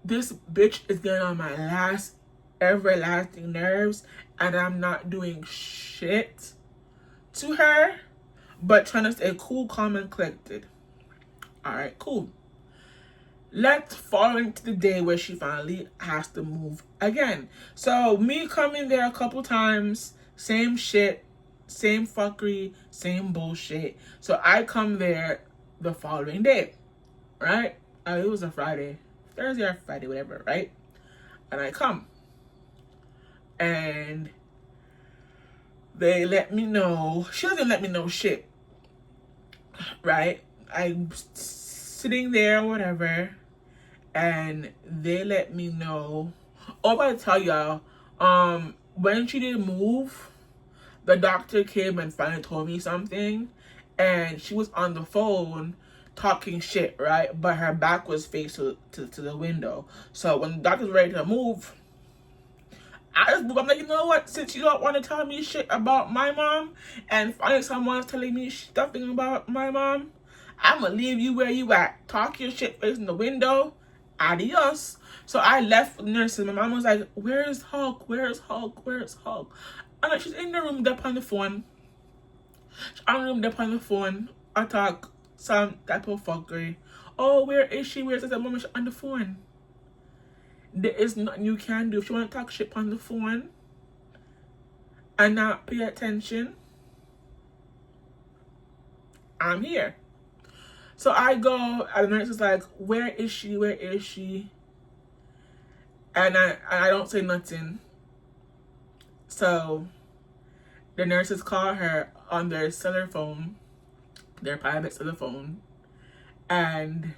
This bitch is getting on my last everlasting nerves, and I'm not doing shit to her, but trying to stay cool, calm, and collected. All right, cool. Let's fall into the day where she finally has to move again. So me coming there a couple times, same shit, same fuckery, same bullshit. So I come there the following day, right? It was a Friday, Thursday or Friday, whatever, right? And I come, and they let me know. She doesn't let me know shit, right? I'm sitting there, whatever, and they let me know. Oh, I'm about to tell y'all, when she didn't move, the doctor came and finally told me something, and she was on the phone talking shit, right? But her back was faced to the window. So when the doctor's ready to move, I just move. I'm like, you know what? Since you don't want to tell me shit about my mom, and finally someone's telling me something about my mom, I'm gonna leave you where you at. Talk your shit facing the window. Adios. So I left the nurses. My mom was like, where's Hulk? Where's Hulk? Where's Hulk? I'm like, she's in the room up on the phone. She's on the room up on the phone. I talk some type of fuckery. Oh, where is she? Where's that mom? She's on the phone. There is nothing you can do. If you want to talk shit on the phone and not pay attention, I'm here. So I go, and the nurse is like, where is she? Where is she? And I don't say nothing. So the nurses call her on their cellular phone, their private cellular phone. And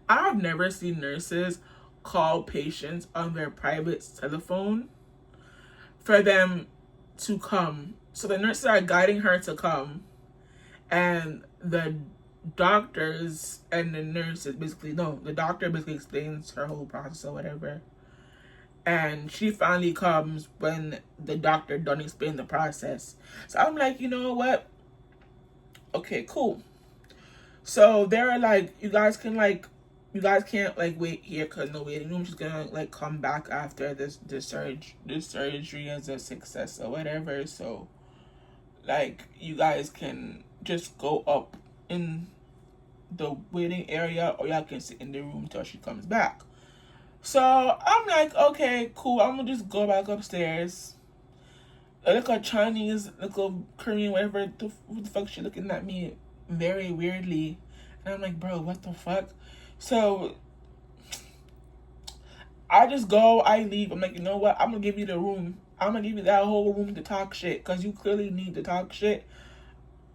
I've never seen nurses call patients on their private telephone for them to come. So the nurses are guiding her to come, and the doctors and the nurses the doctor basically explains her whole process or whatever, and she finally comes when the doctor done explain the process. So I'm like, you know what, okay, cool. So they're like, you guys can't wait here because no waiting room. She's gonna come back after this surgery as a success or whatever. So you guys can just go up in the waiting area, or y'all can sit in the room till she comes back. So I'm like, okay, cool. I'm gonna just go back upstairs. Look at Chinese, little Korean, whatever the fuck, she looking at me very weirdly, and I'm like, bro, what the fuck? So I just go, I leave. I'm like, you know what? I'm gonna give you the room. I'm gonna give you that whole room to talk shit, because you clearly need to talk shit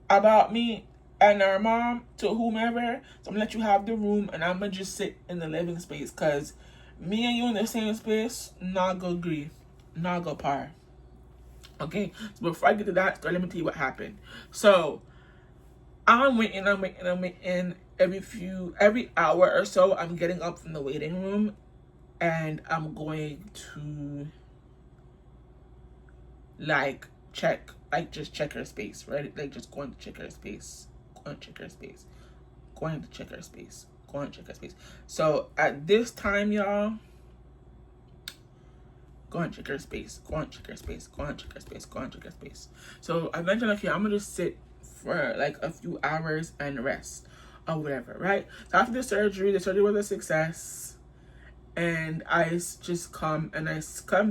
about me and our mom to whomever. So I'm gonna let you have the room, and I'm gonna just sit in the living space, because me and you in the same space, not go agree, not go par. Okay, so before I get to that story, let me tell you what happened. So I'm waiting, every hour or so, I'm getting up from the waiting room and I'm going to like just check her space, right? Like just going to check her space, going to check her space, going to check her space, going to check her space. So at this time, y'all, go and check her space, go and check her space, go and check her space, go and check her space. So I mentioned, okay, I'm gonna just sit for like a few hours and rest or whatever, right? So after the surgery was a success, and I just come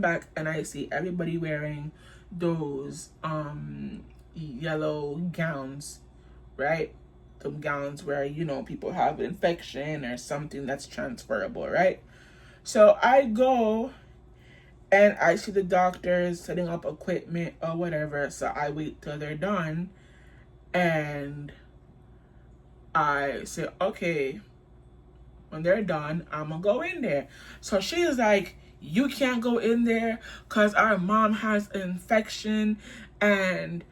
back and I see everybody wearing those yellow gowns, right? The gowns where, you know, people have an infection or something that's transferable, right? So I go and I see the doctors setting up equipment or whatever. So I wait till they're done. And I say, okay, when they're done, I'm going to go in there. So she's like, you can't go in there because our mom has an infection. And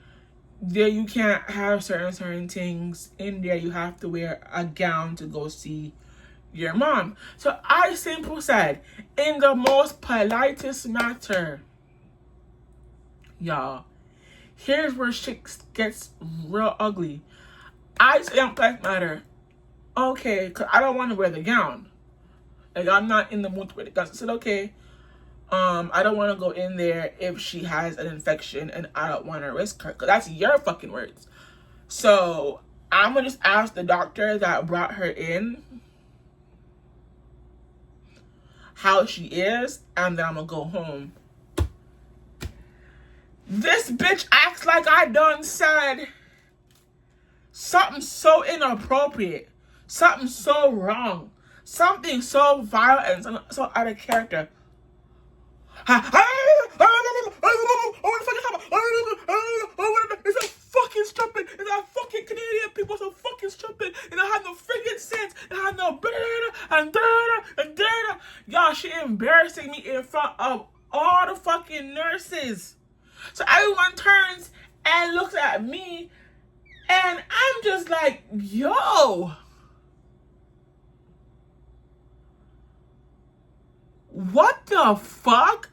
there you can't have certain things in there. You have to wear a gown to go see your mom. So I simply said, in the most politest manner, y'all, here's where shit gets real ugly. I say in polite matter, okay, because I don't want to wear the gown. Like, I'm not in the mood to wear the gown. So I said, okay, I don't want to go in there if she has an infection and I don't want to risk her, because that's your fucking words. So I'm going to just ask the doctor that brought her in how she is, and then I'm gonna go home. This bitch acts like I done said something so inappropriate, something so wrong, something so violent and so out of character. It's a fucking stupid. It's a fucking Canadian people so fucking stupid. And I have no freaking sense. And I have no and y'all, she embarrassing me in front of all the fucking nurses. So everyone turns and looks at me, and I'm just like, yo. What the fuck?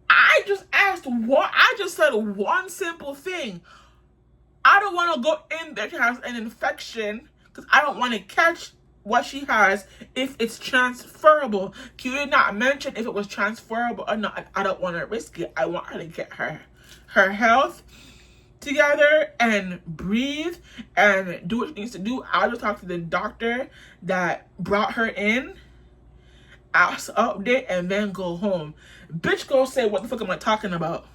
I just asked what? I just said one simple thing. I don't want to go in there. She has an infection because I don't want to catch what she has if it's transferable. You did not mention if it was transferable or not. I don't want to risk it. I want her to get her health together and breathe and do what she needs to do. I'll just talk to the doctor that brought her in, ask update, and then go home. Bitch go say, what the fuck am I talking about?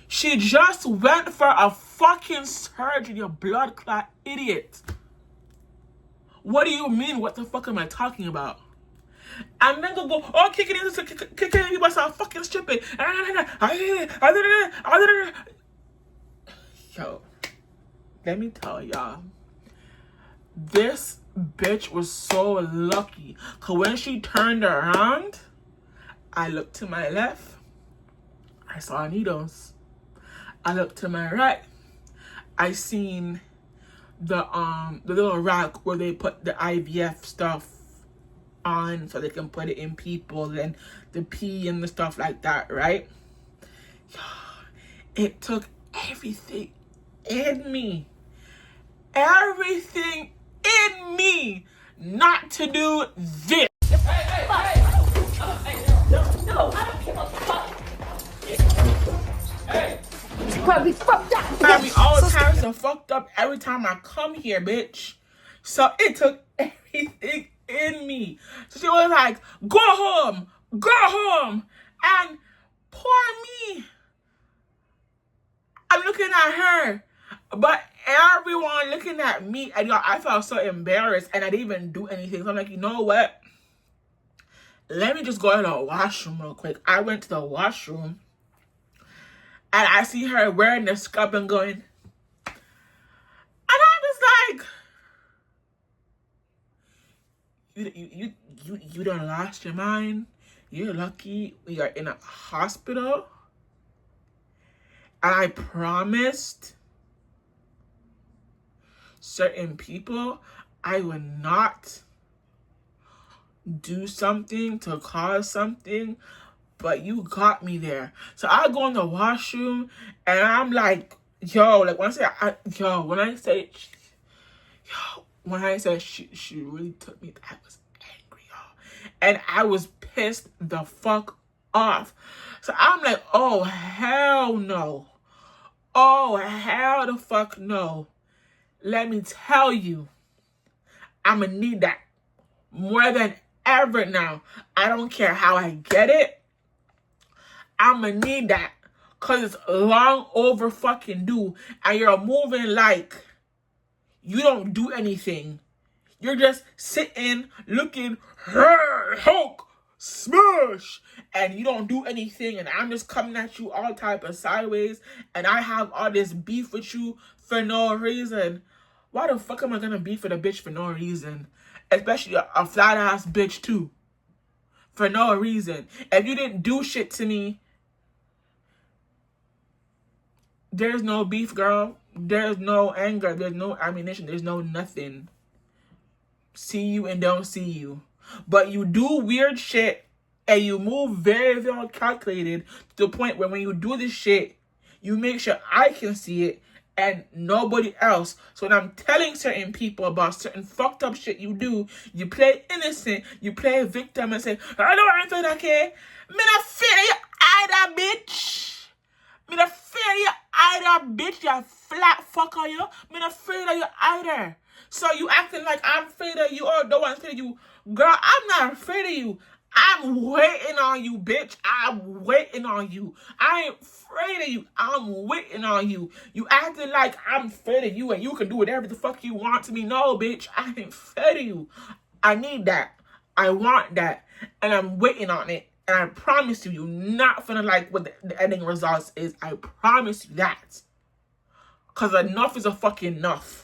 She just went for a fucking surgery, you blood clot idiot. What do you mean, what the fuck am I talking about? And then go, oh, kicking in myself, fucking stupid. Yo, let me tell y'all, this bitch was so lucky. Cause when she turned around, I looked to my left, I saw needles. I looked to my right, I seen the little rack where they put the IVF stuff on so they can put it in people and the pee and the stuff like that, right? It took everything in me not to do this. No, I don't give a fuck. Probably fucked up. Probably all times so fucked up every time I come here, bitch. So it took everything in me. So she was like, go home. And poor me, I'm looking at her, but everyone looking at me, and y'all, I felt so embarrassed, and I didn't even do anything. So I'm like, you know what? Let me just go to the washroom real quick. I went to the washroom, and I see her wearing the scrub and going, and I'm just like, you done lost your mind. You're lucky we are in a hospital. And I promised certain people, I would not do something to cause something, but you got me there. So I go in the washroom and I'm like, yo, like when I say she really took me, I was angry, y'all. And I was pissed the fuck off. So I'm like, oh hell no. Oh hell the fuck no. Let me tell you, I'ma need that more than ever now. I don't care how I get it. I'ma need that. Cause it's long over fucking due. And you're moving like you don't do anything. You're just sitting, looking, Hulk, smash, and you don't do anything, and I'm just coming at you all type of sideways, and I have all this beef with you for no reason. Why the fuck am I gonna beef with a bitch for no reason? Especially a flat ass bitch too. For no reason. If you didn't do shit to me, there's no beef, girl. There's no anger. There's no ammunition. There's no nothing. See you and don't see you. But you do weird shit and you move very, very calculated to the point where when you do this shit, you make sure I can see it and nobody else. So when I'm telling certain people about certain fucked up shit you do, you play innocent, you play victim and say, I don't think that care. Me not fear you either, bitch. Me not fear you either, bitch. You flat fucker, you. Me not afraid of you either. So you acting like I'm afraid of you or no one's afraid of you. Girl, I'm not afraid of you. I'm waiting on you, bitch. I'm waiting on you. I ain't afraid of you. I'm waiting on you. You acting like I'm afraid of you and you can do whatever the fuck you want to me. No, bitch. I ain't afraid of you. I need that. I want that. And I'm waiting on it. And I promise you, you're not finna like what the ending results is. I promise you that. Because enough is a fucking enough.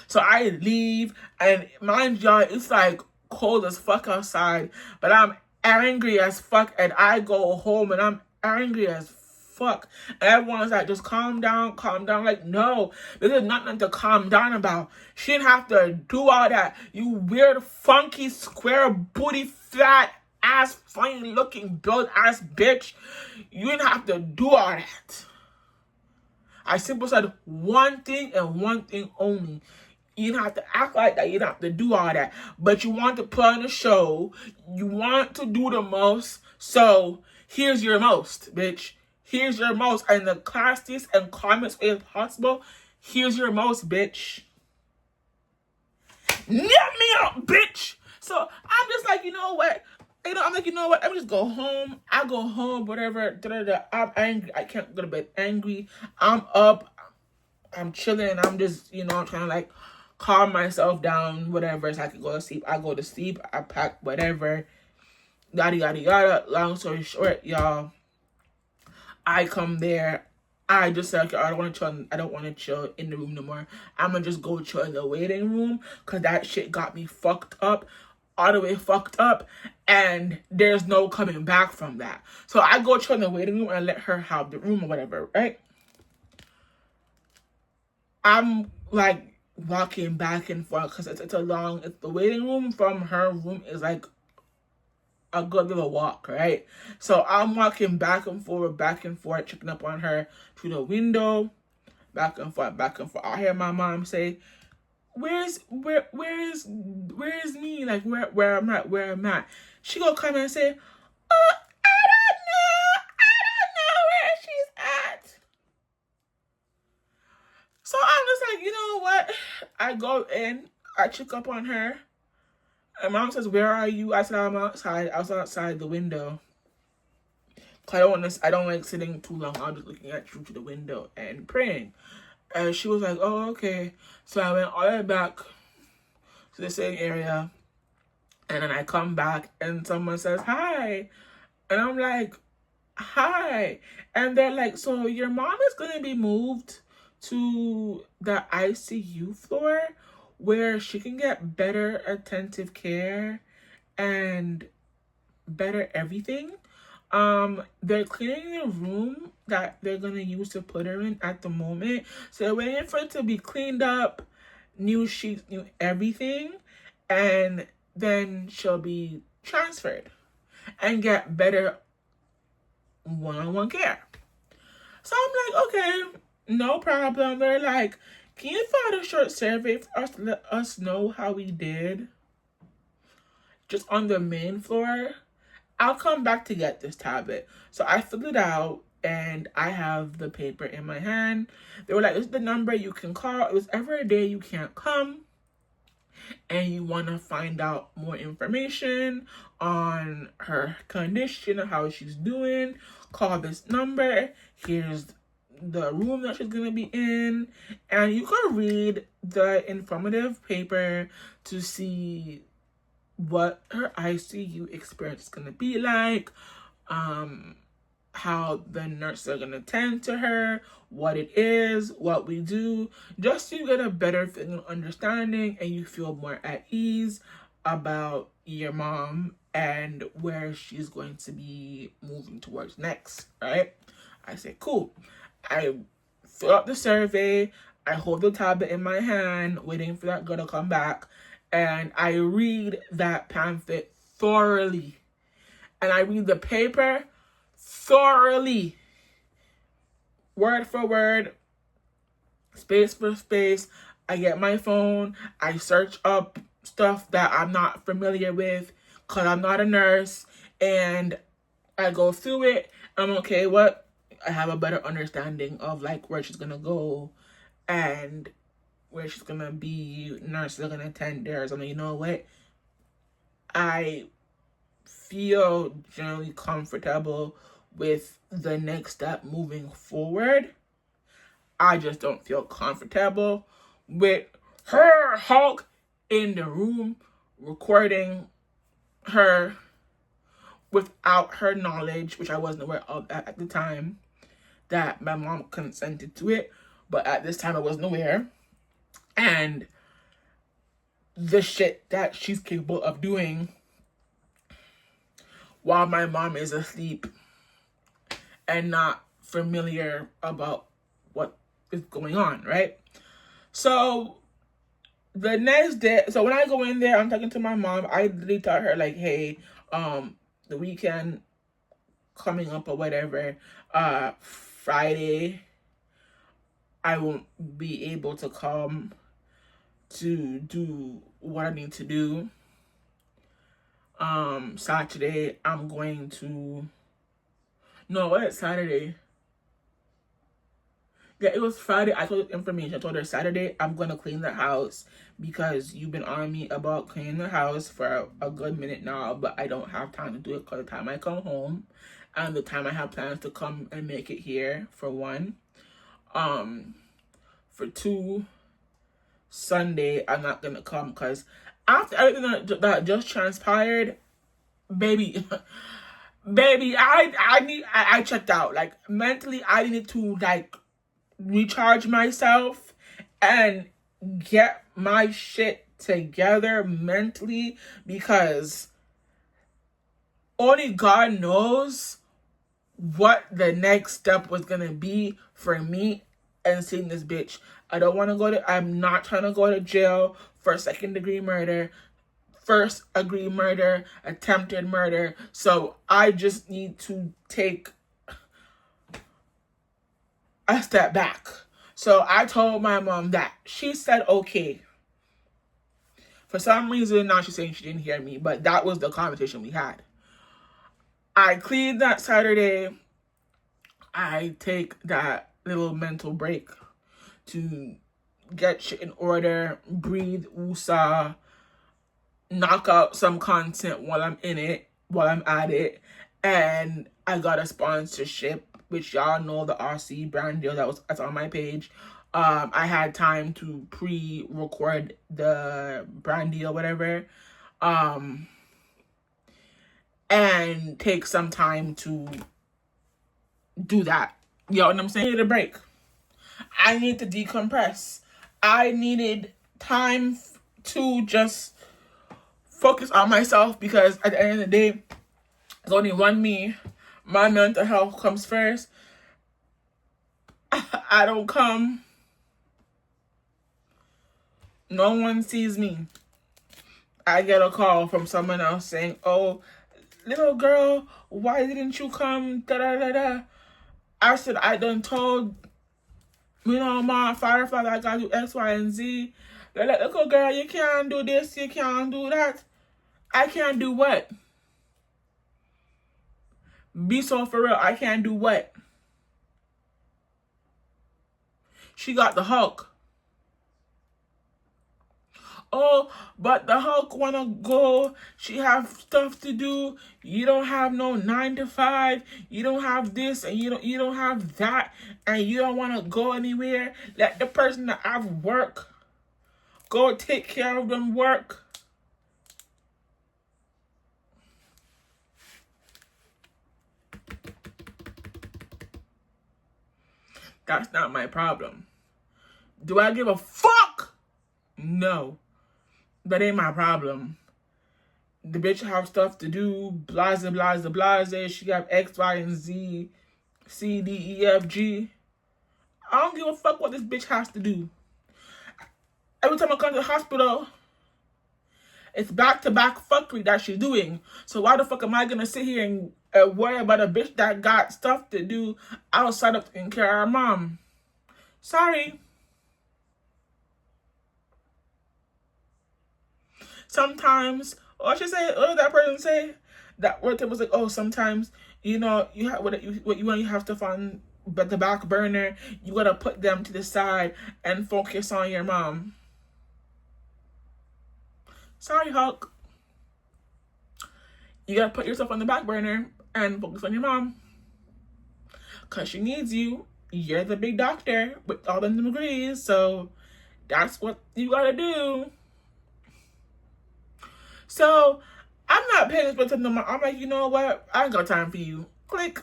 So I leave, and mind y'all, it's like cold as fuck outside, but I'm angry as fuck, and I go home, and I'm angry as fuck. And everyone's like, just calm down, calm down. Like, no, there's nothing to calm down about. She didn't have to do all that. You weird, funky, square, booty, fat, ass, funny looking, built ass bitch. You didn't have to do all that. I simply said one thing and one thing only. You don't have to act like that. You don't have to do all that. But you want to put on a show. You want to do the most. So here's your most, bitch. Here's your most. And the classiest and calmest way possible. Here's your most, bitch. Get me out, bitch. So I'm just like, you know what? I'm like, you know what? Let me just go home. I go home, whatever. I'm angry. I can't go to bed angry. I'm up. I'm chilling. I'm just, I'm trying to like calm myself down, whatever, so I can go to sleep. I go to sleep, I pack whatever, yada yada yada. Long story short, y'all, I come there. I just like, I don't want to chill in the room no more. I'm gonna just go chill in the waiting room, cause that shit got me fucked up, all the way fucked up, and there's no coming back from that. So I go chill in the waiting room and let her have the room or whatever, right? I'm like walking back and forth because the waiting room from her room is like a good little walk, right? So I'm walking back and forth, checking up on her through the window, back and forth. I hear my mom say, where's me? Like where I'm at. She gonna come and say, oh, I don't know where she's at. So I'm just like, you know what? I go in, I check up on her. And mom says, where are you? I said, I'm outside. I was outside the window. Cause I don't like sitting too long. I was just looking at you through the window and praying. And she was like, oh, okay. So I went all the way back to the same area. And then I come back and someone says, hi. And I'm like, hi. And they're like, so your mom is going to be moved to the ICU floor where she can get better attentive care and better everything. They're cleaning the room that they're gonna use to put her in at the moment. So they're waiting for it to be cleaned up, new sheets, new everything, and then she'll be transferred and get better one-on-one care. So I'm like, okay, no problem. They're like, can you fill out a short survey for us to let us know how we did? Just on the main floor. I'll come back to get this tablet. So I filled it out and I have the paper in my hand. They were like, this is the number you can call. It was ever a day you can't come and you want to find out more information on her condition and how she's doing, call this number. Here's the room that she's going to be in. And you can read the informative paper to see what her ICU experience is going to be like, how the nurses are going to tend to her, what it is, what we do, just so you get a better feeling and understanding and you feel more at ease about your mom and where she's going to be moving towards next, right? I say, cool. I fill out the survey, I hold the tablet in my hand, waiting for that girl to come back, and I read that pamphlet thoroughly. And I read the paper thoroughly. Word for word, space for space. I get my phone. I search up stuff that I'm not familiar with because I'm not a nurse. And I go through it. I'm okay, what? I have a better understanding of like where she's going to go and where she's going to be. Nurses are going to attend there. So, you know what? I feel generally comfortable with the next step moving forward. I just don't feel comfortable with her Hulk in the room recording her without her knowledge, which I wasn't aware of at the time, that my mom consented to it. But at this time I wasn't aware. And the shit that she's capable of doing while my mom is asleep and not familiar about what is going on, right? So the next day, so when I go in there, I'm talking to my mom. I literally tell her like, hey, the weekend coming up or whatever, Friday, I won't be able to come to do what I need to do. Saturday, I'm going to, no, what is Saturday? Yeah, it was Friday. I told her information. I told her Saturday, I'm going to clean the house because you've been on me about cleaning the house for a good minute now, but I don't have time to do it because the time I come home and the time I have plans to come and make it here, for one. For two, Sunday, I'm not going to come because after everything that just transpired, baby, I checked out. Like, mentally, I needed to, like, recharge myself and get my shit together mentally, because only God knows what the next step was gonna be for me and seeing this bitch. I'm not trying to go to jail for second-degree murder, first-degree murder, attempted murder. So I just need to take a step back. So I told my mom that. She said okay. For some reason, now she's saying she didn't hear me, but that was the conversation we had. I cleaned that Saturday. I take that little mental break to get shit in order, breathe, woosah, knock out some content while I'm at it. And I got a sponsorship, which y'all know, the RC brand deal that's on my page. I had time to pre-record the brand deal, whatever, and take some time to do that. You know what I'm saying? I needed a break. I need to decompress. I needed time to just focus on myself, because at the end of the day, there's only one me, My mental health comes first. I don't come. No one sees me. I get a call from someone else saying, oh, little girl, why didn't you come? Da da da da. I said, I done told, my father, I gotta do X, Y, and Z. They're like, little girl, you can't do this, you can't do that. I can't do what? Be so for real, I can't do what? She got the Hulk. Oh, but the Hulk wanna go. She have stuff to do. You don't have no 9 to 5. You don't have this, and you don't have that, and you don't wanna go anywhere. Let the person that have work go take care of them work. That's not my problem. Do I give a fuck? No. That ain't my problem. The bitch have stuff to do. Blase, blase, blase. She have X, Y, and Z. C, D, E, F, G. I don't give a fuck what this bitch has to do. Every time I come to the hospital, it's back-to-back fuckery that she's doing. So why the fuck am I gonna sit here and worry about a bitch that got stuff to do outside of taking care of her mom? Sorry. Sometimes, what did that person say? That word was like, oh, sometimes, you have what you have stuff on but the back burner. You gotta put them to the side and focus on your mom. Sorry, Hulk. You gotta put yourself on the back burner and focus on your mom. Cause she needs you. You're the big doctor with all the degrees, so that's what you gotta do. So I'm not paying attention no more. I'm like, you know what? I ain't got time for you. Click.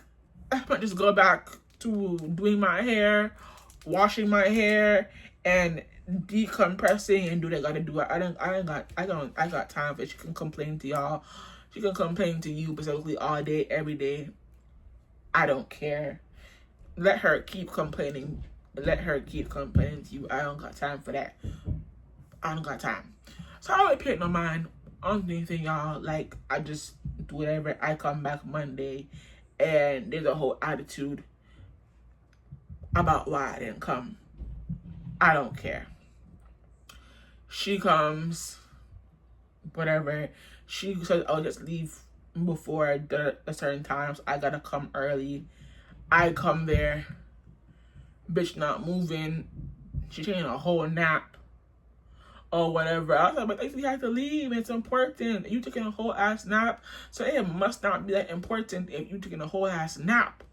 I might just go back to doing my hair, washing my hair, and decompressing and do what I gotta do. I got time for it. She can complain to y'all. She can complain to you basically all day, every day. I don't care. Let her keep complaining. Let her keep complaining to you. I don't got time for that. I don't got time. So I don't pay no mind on anything, y'all. Like, I just do whatever. I come back Monday and there's a whole attitude about why I didn't come. I don't care. She comes, whatever. She says, I'll just leave before a certain times. I gotta come early. I come there. Bitch not moving. She taking a whole nap. Or whatever. I was like, but you have to leave. It's important. You taking a whole ass nap. So it must not be that important if you taking a whole ass nap.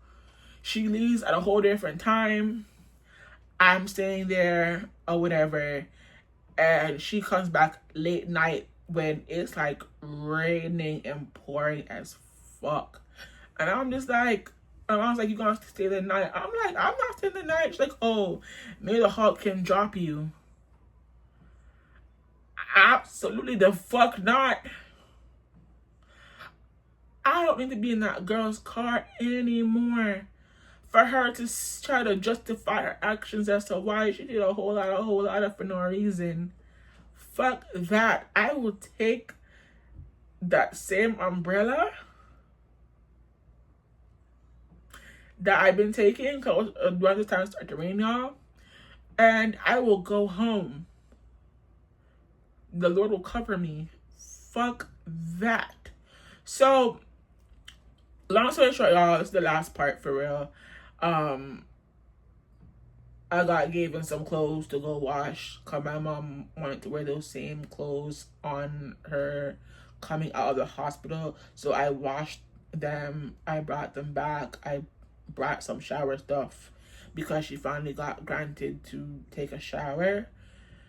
She leaves at a whole different time. I'm staying there or whatever. And she comes back late night when it's like raining and pouring as fuck. And I'm just like, and I was like, you gonna stay the night? I'm like, I'm not staying the night. She's like, oh, maybe the Hulk can drop you. Absolutely the fuck not. I don't need to be in that girl's car anymore. For her to try to justify her actions as to why she did a whole lot of for no reason. Fuck that. I will take that same umbrella that I've been taking because when the time started to rain, y'all, and I will go home. The Lord will cover me. Fuck that. So, long story short, y'all, it's the last part for real. I got given some clothes to go wash because my mom wanted to wear those same clothes on her coming out of the hospital. So I washed them. I brought them back. I brought some shower stuff because she finally got granted to take a shower.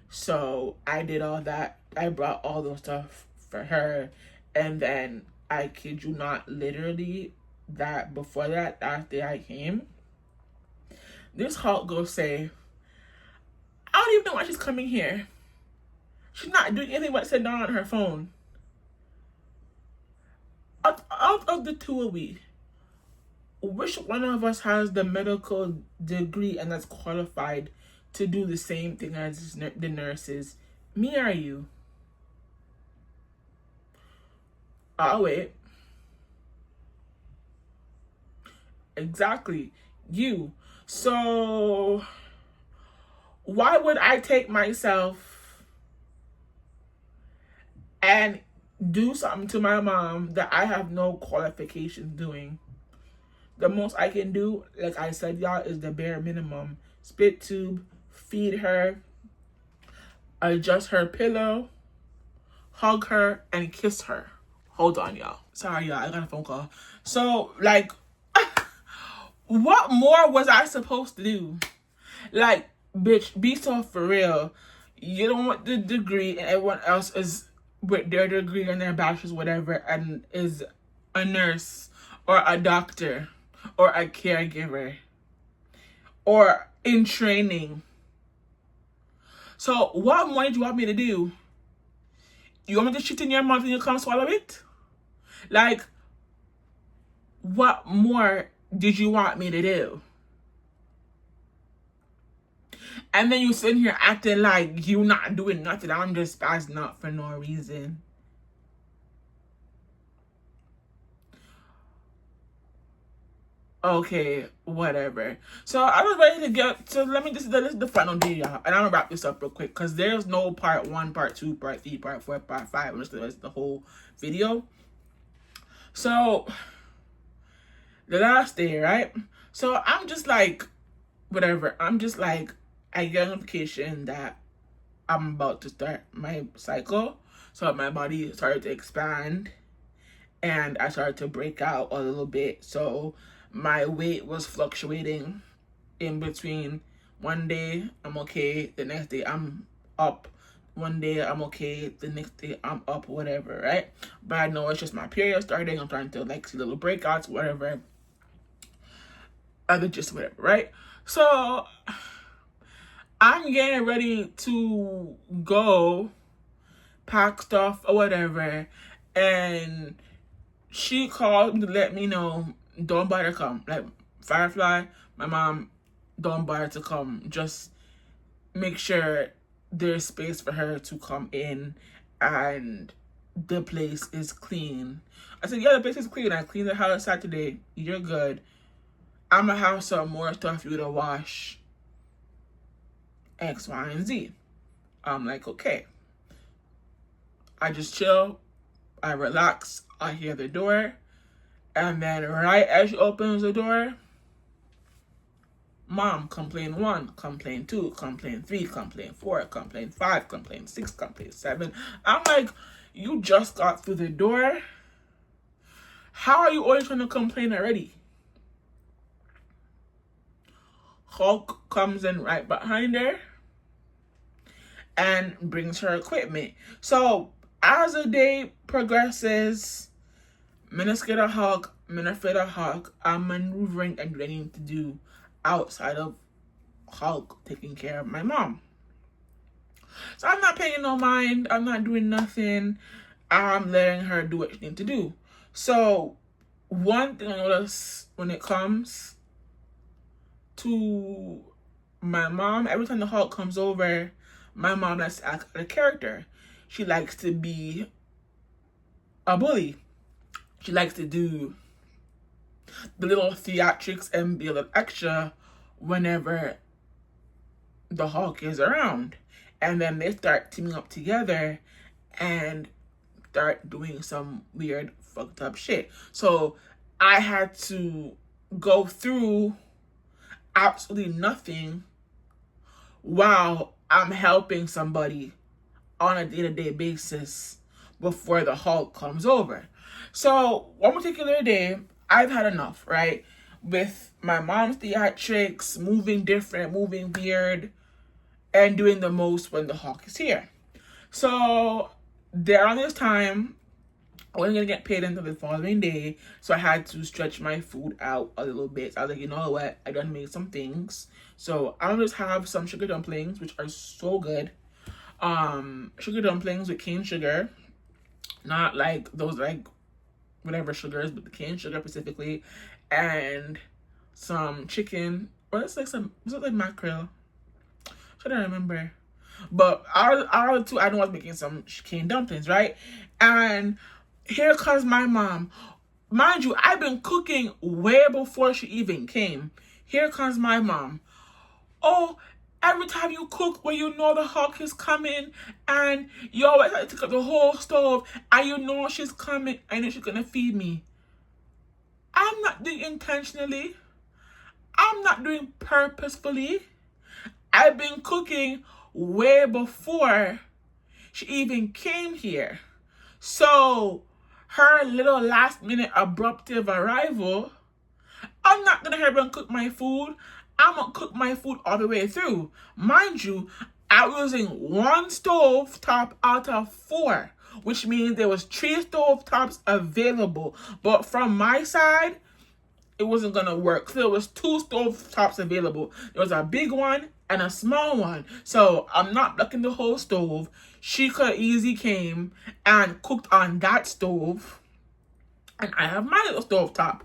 So I did all that. I brought all those stuff for her. And then, I kid you not, literally, that before that, last day I came, this Hulk goes say, I don't even know why she's coming here. She's not doing anything but sitting down on her phone. Out of the two of we, which one of us has the medical degree and that's qualified to do the same thing as the nurses? Me or you? Oh, wait. Exactly. You. So, why would I take myself and do something to my mom that I have no qualifications doing? The most I can do, like I said, y'all, is the bare minimum. Spit tube, feed her, adjust her pillow, hug her, and kiss her. Hold on, y'all. Sorry, y'all, I got a phone call. So, like, what more was I supposed to do? Like, bitch, be so for real. You don't want the degree and everyone else is with their degree and their bachelor's, whatever, and is a nurse or a doctor or a caregiver or in training. So what more did you want me to do? You want me to shit in your mouth and you can't swallow it? Like, what more did you want me to do? And then you sitting here acting like you not doing nothing. I'm just spazzing out for no reason. Okay, whatever. So I was ready to get. So let me just. This is the final video, y'all, and I'm gonna wrap this up real quick because there's no part 1, part 2, part 3, part 4, part 5. It's the whole video. So the last day, right? So I'm just like, whatever. I'm just like, I get a notification that I'm about to start my cycle. So my body started to expand and I started to break out a little bit. So my weight was fluctuating in between. One day I'm okay, the next day I'm up. One day I'm okay, the next day I'm up, whatever, right? But I know it's just my period starting. I'm trying to like see little breakouts, whatever. Other just whatever, right? So I'm getting ready to go pack stuff or whatever, and she called to let me know, don't bother come. Like, Firefly, my mom, don't bother to come. Just make sure there's space for her to come in and the place is clean. I said, yeah, the place is clean. I cleaned the house Saturday. You're good. I'm gonna have some more stuff for you to wash. X, Y, and Z. I'm like, okay. I just chill. I relax. I hear the door. And then right as she opens the door, Mom, complaint 1, complaint 2, complaint 3, complaint 4, complaint 5, complaint 6, complaint 7. I'm like, you just got through the door. How are you always trying to complain already? Hulk comes in right behind her and brings her equipment. So as the day progresses, Minnesota a Hulk, Minnesota Hulk, I'm maneuvering and doing what I need to do outside of Hulk taking care of my mom. So I'm not paying no mind. I'm not doing nothing. I'm letting her do what she needs to do. So one thing I notice when it comes to my mom, every time the Hulk comes over, my mom likes to act like a character. She likes to be a bully. She likes to do the little theatrics and be a little extra whenever the Hulk is around. And then they start teaming up together and start doing some weird fucked up shit. So I had to go through absolutely nothing while I'm helping somebody on a day-to-day basis before the Hulk comes over. So one particular day, I've had enough, right? With my mom's theatrics, moving different, moving weird, and doing the most when the Hulk is here. So there on this time, I wasn't gonna get paid until the following day, so I had to stretch my food out a little bit. So I was like, you know what? I done made some things, so I'll just have some sugar dumplings, which are so good. Sugar dumplings with cane sugar, not like those like whatever sugars, but the cane sugar specifically, and some chicken. Or it's like was it like mackerel? I don't remember. But all the two, I know I was making some chicken dumplings, right? And here comes my mom. Mind you, I've been cooking way before she even came. Here comes my mom. Oh, every time you cook when you know the hawk is coming and you always have to take up the whole stove and you know she's coming and she's gonna feed me. I'm not doing intentionally. I'm not doing purposefully. I've been cooking way before she even came here. So her little last minute abruptive arrival, I'm not gonna have her cook my food. I'm gonna cook my food all the way through. Mind you, I was using 1 stove top out of 4, which means there was 3 stove tops available. But from my side, it wasn't gonna work. So there was 2 stove tops available. There was a big one and a small one. So I'm not blocking the whole stove. She could easily came and cooked on that stove. And I have my little stove top.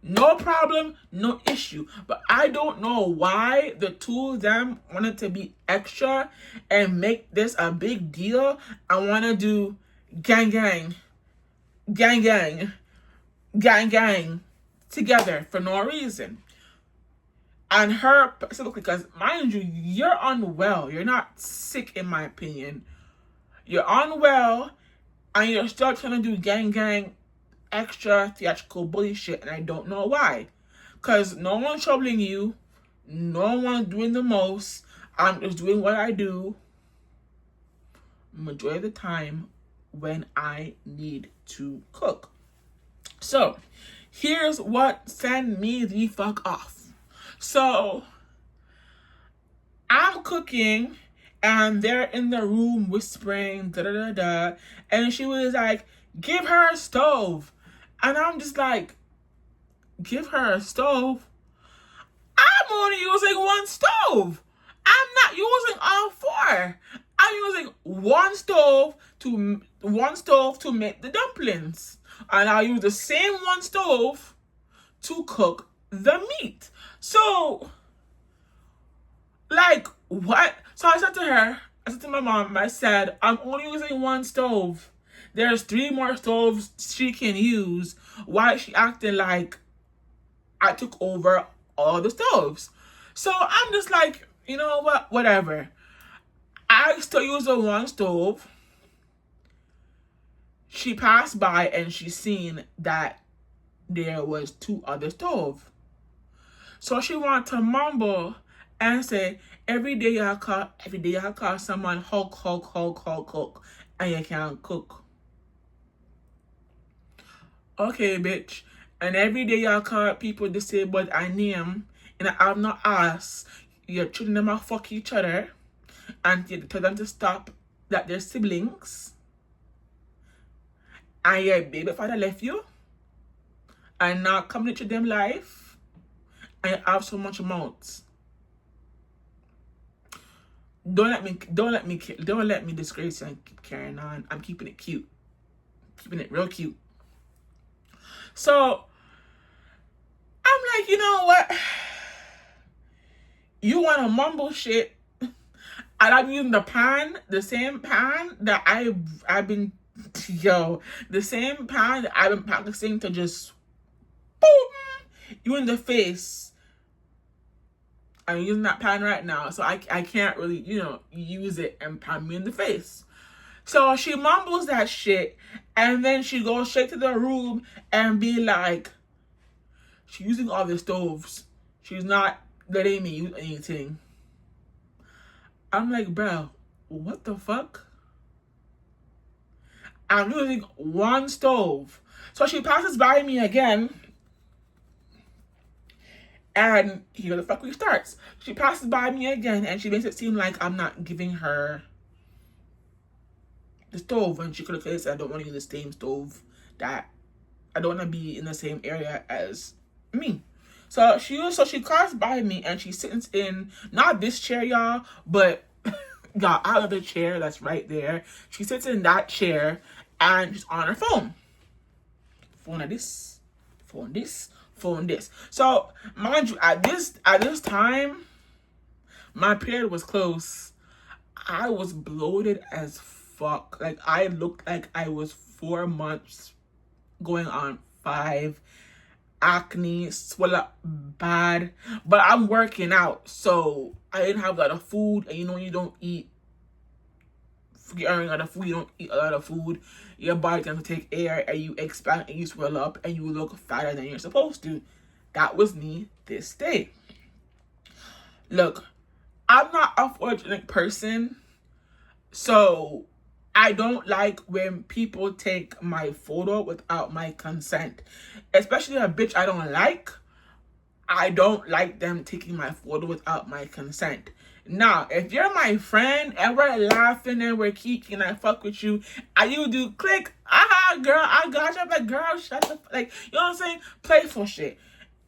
No problem, no issue. But I don't know why the two of them wanted to be extra and make this a big deal. I want to do gang gang together for no reason. And her specifically, because mind you, you're unwell. You're not sick in my opinion. You're unwell and you're still trying to do gang extra theatrical bullshit, and I don't know why. Because no one's troubling you. No one's doing the most. I'm just doing what I do majority of the time when I need to cook. So, here's what sent me the fuck off. So, I'm cooking, and they're in the room whispering, and she was like, give her a stove. And I'm just like, give her a stove? I'm only using 1 stove. I'm not using all 4. I'm using 1 stove to make the dumplings. And I'll use the same 1 stove to cook the meat. So, like, what? So I said to my mom, I said, I'm only using 1 stove. There's 3 more stoves she can use. Why is she acting like I took over all the stoves? So I'm just like, you know what? Whatever. I still use the 1 stove. She passed by and she seen that there was 2 other stoves. So she wanted to mumble and say, every day I call someone Hulk, and you can't cook. Okay, bitch. And every day y'all call people disabled and name, and I have not asked. You're treating them to fuck each other, and you tell them to stop, that they're siblings. And your baby father left you, and now coming into them life, and you have so much mouth. Don't let me disgrace you and keep carrying on. I'm keeping it cute. Keeping it real cute. So, I'm like, you know what? You want to mumble shit, and I'm using the same pan that I've been, the same pan that I've been practicing to just, boom, you in the face. I'm using that pan right now, so I can't really, use it and pan me in the face. So she mumbles that shit, and then she goes straight to the room and be like, she's using all the stoves. She's not letting me use anything. I'm like, bro, what the fuck? I'm using 1 stove. So she passes by me again, and here the fuckery starts. She passes by me again, and she makes it seem like I'm not giving her the stove, and she could have said, I don't want to use the same stove, that I don't want to be in the same area as me. So she comes by me and she sits in, not this chair, y'all, but y'all, out of the chair that's right there. She sits in that chair and she's on her phone. Phone phone this. So mind you, at this time, my period was close. I was bloated as fuck. Like, I looked like I was 4 months going on 5. Acne, swell up bad. But I'm working out, so I didn't have a lot of food. And you know, you don't eat, you're earning a lot of food, you don't eat a lot of food, your body tends to take air and you expand and you swell up and you look fatter than you're supposed to. That was me this day. Look, I'm not a photogenic person, so I don't like when people take my photo without my consent. Especially a bitch I don't like. I don't like them taking my photo without my consent. Now, if you're my friend and we're laughing and we're kicking and I fuck with you and you do click, girl, I got you. I'm like, girl, shut the like, you know what I'm saying? Playful shit.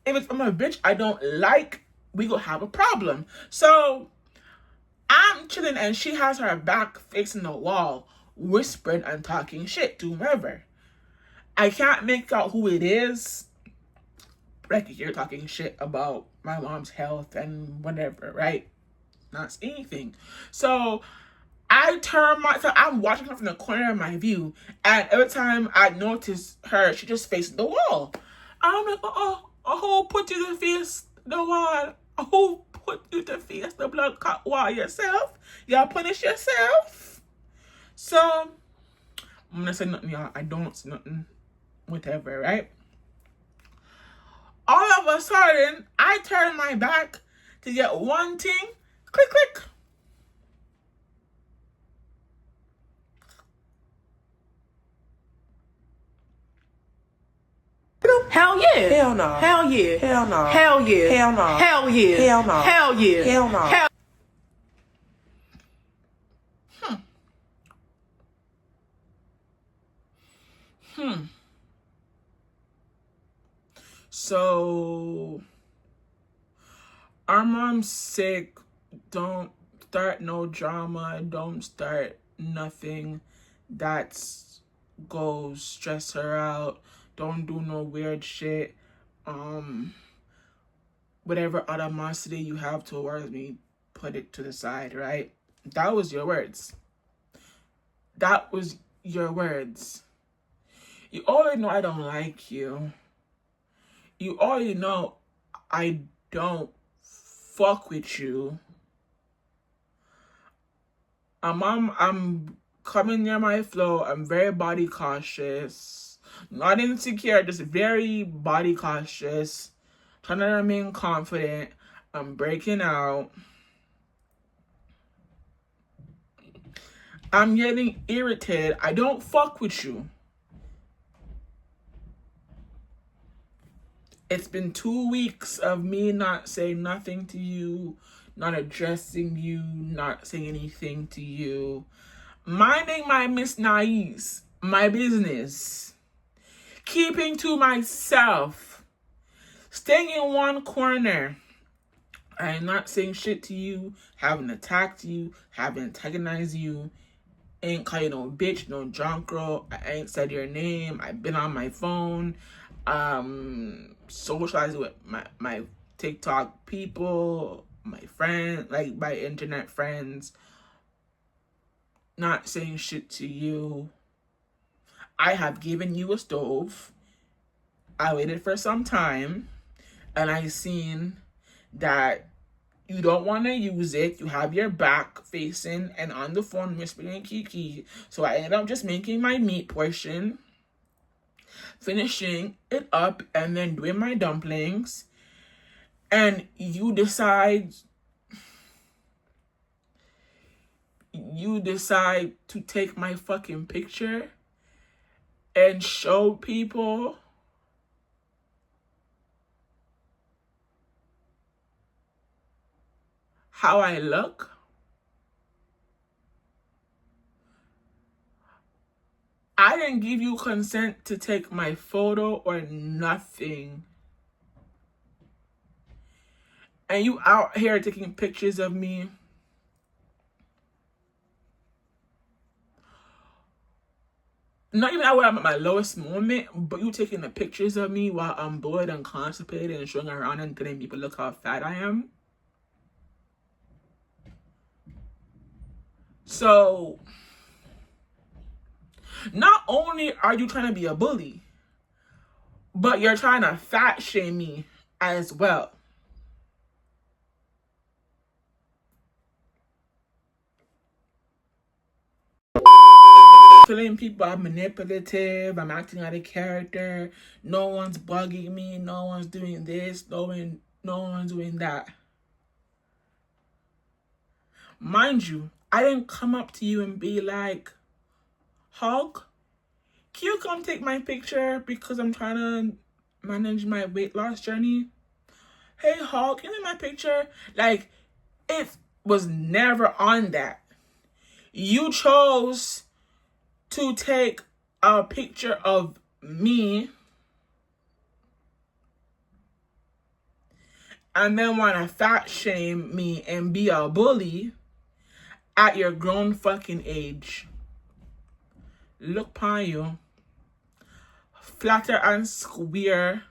If it's from a bitch I don't like, we gonna have a problem. So I'm chilling and she has her back facing the wall, whispering and talking shit to whoever. I can't make out who it is. Like, you're talking shit about my mom's health and whatever, right? Not anything. So I'm watching her from the corner of my view, and every time I notice her, she just faces the wall. I'm like, who put you to face the wall? Who put you to face the blood cut wall? Yourself? Y'all punish yourself? So I'm gonna say nothing, y'all. I don't say nothing. Whatever, right? All of a sudden, I turn my back to get one thing. Click, click. Hell yeah. Hell no. Hell yeah. Hell no. Hell yeah. Hell no. Hell yeah. Hell no. Hell yeah. Hell no. Hell. So, our mom's sick. Don't start no drama. Don't start nothing that's go stress her out. Don't do no weird shit. Whatever animosity you have towards me, put it to the side, right? That was your words. That was your words. You already know I don't like you. You already know I don't fuck with you. I'm coming near my flow. I'm very body cautious. Not insecure, just very body cautious. Trying to remain confident. I'm breaking out. I'm getting irritated. I don't fuck with you. It's been 2 weeks of me not saying nothing to you, not addressing you, not saying anything to you. Minding my Miss Naive, my business. Keeping to myself. Staying in one corner. I am not saying shit to you, haven't attacked you, haven't antagonized you. Ain't call you no bitch, no drunk girl. I ain't said your name. I've been on my phone. Socializing with my TikTok people, my friends, like my internet friends. Not saying shit to you. I have given you a stove. I waited for some time, and I seen that you don't want to use it. You have your back facing and on the phone whispering Kiki. So I ended up just making my meat portion, finishing it up, and then doing my dumplings. And you decide to take my fucking picture and show people how I look. I didn't give you consent to take my photo or nothing. And you out here taking pictures of me. not even when I'm at my lowest moment, but you taking the pictures of me while I'm bored and constipated and showing around and telling people look how fat I am. So not only are you trying to be a bully, but you're trying to fat shame me as well. Telling people I'm manipulative, I'm acting out of character, no one's bugging me, no one's doing this, no one's doing that. Mind you, I didn't come up to you and be like, Hulk, can you come take my picture because I'm trying to manage my weight loss journey? Hey Hulk, give me my picture. Like, it was never on that. You chose to take a picture of me and then want to fat shame me and be a bully at your grown fucking age. Look upon you, flatter and square,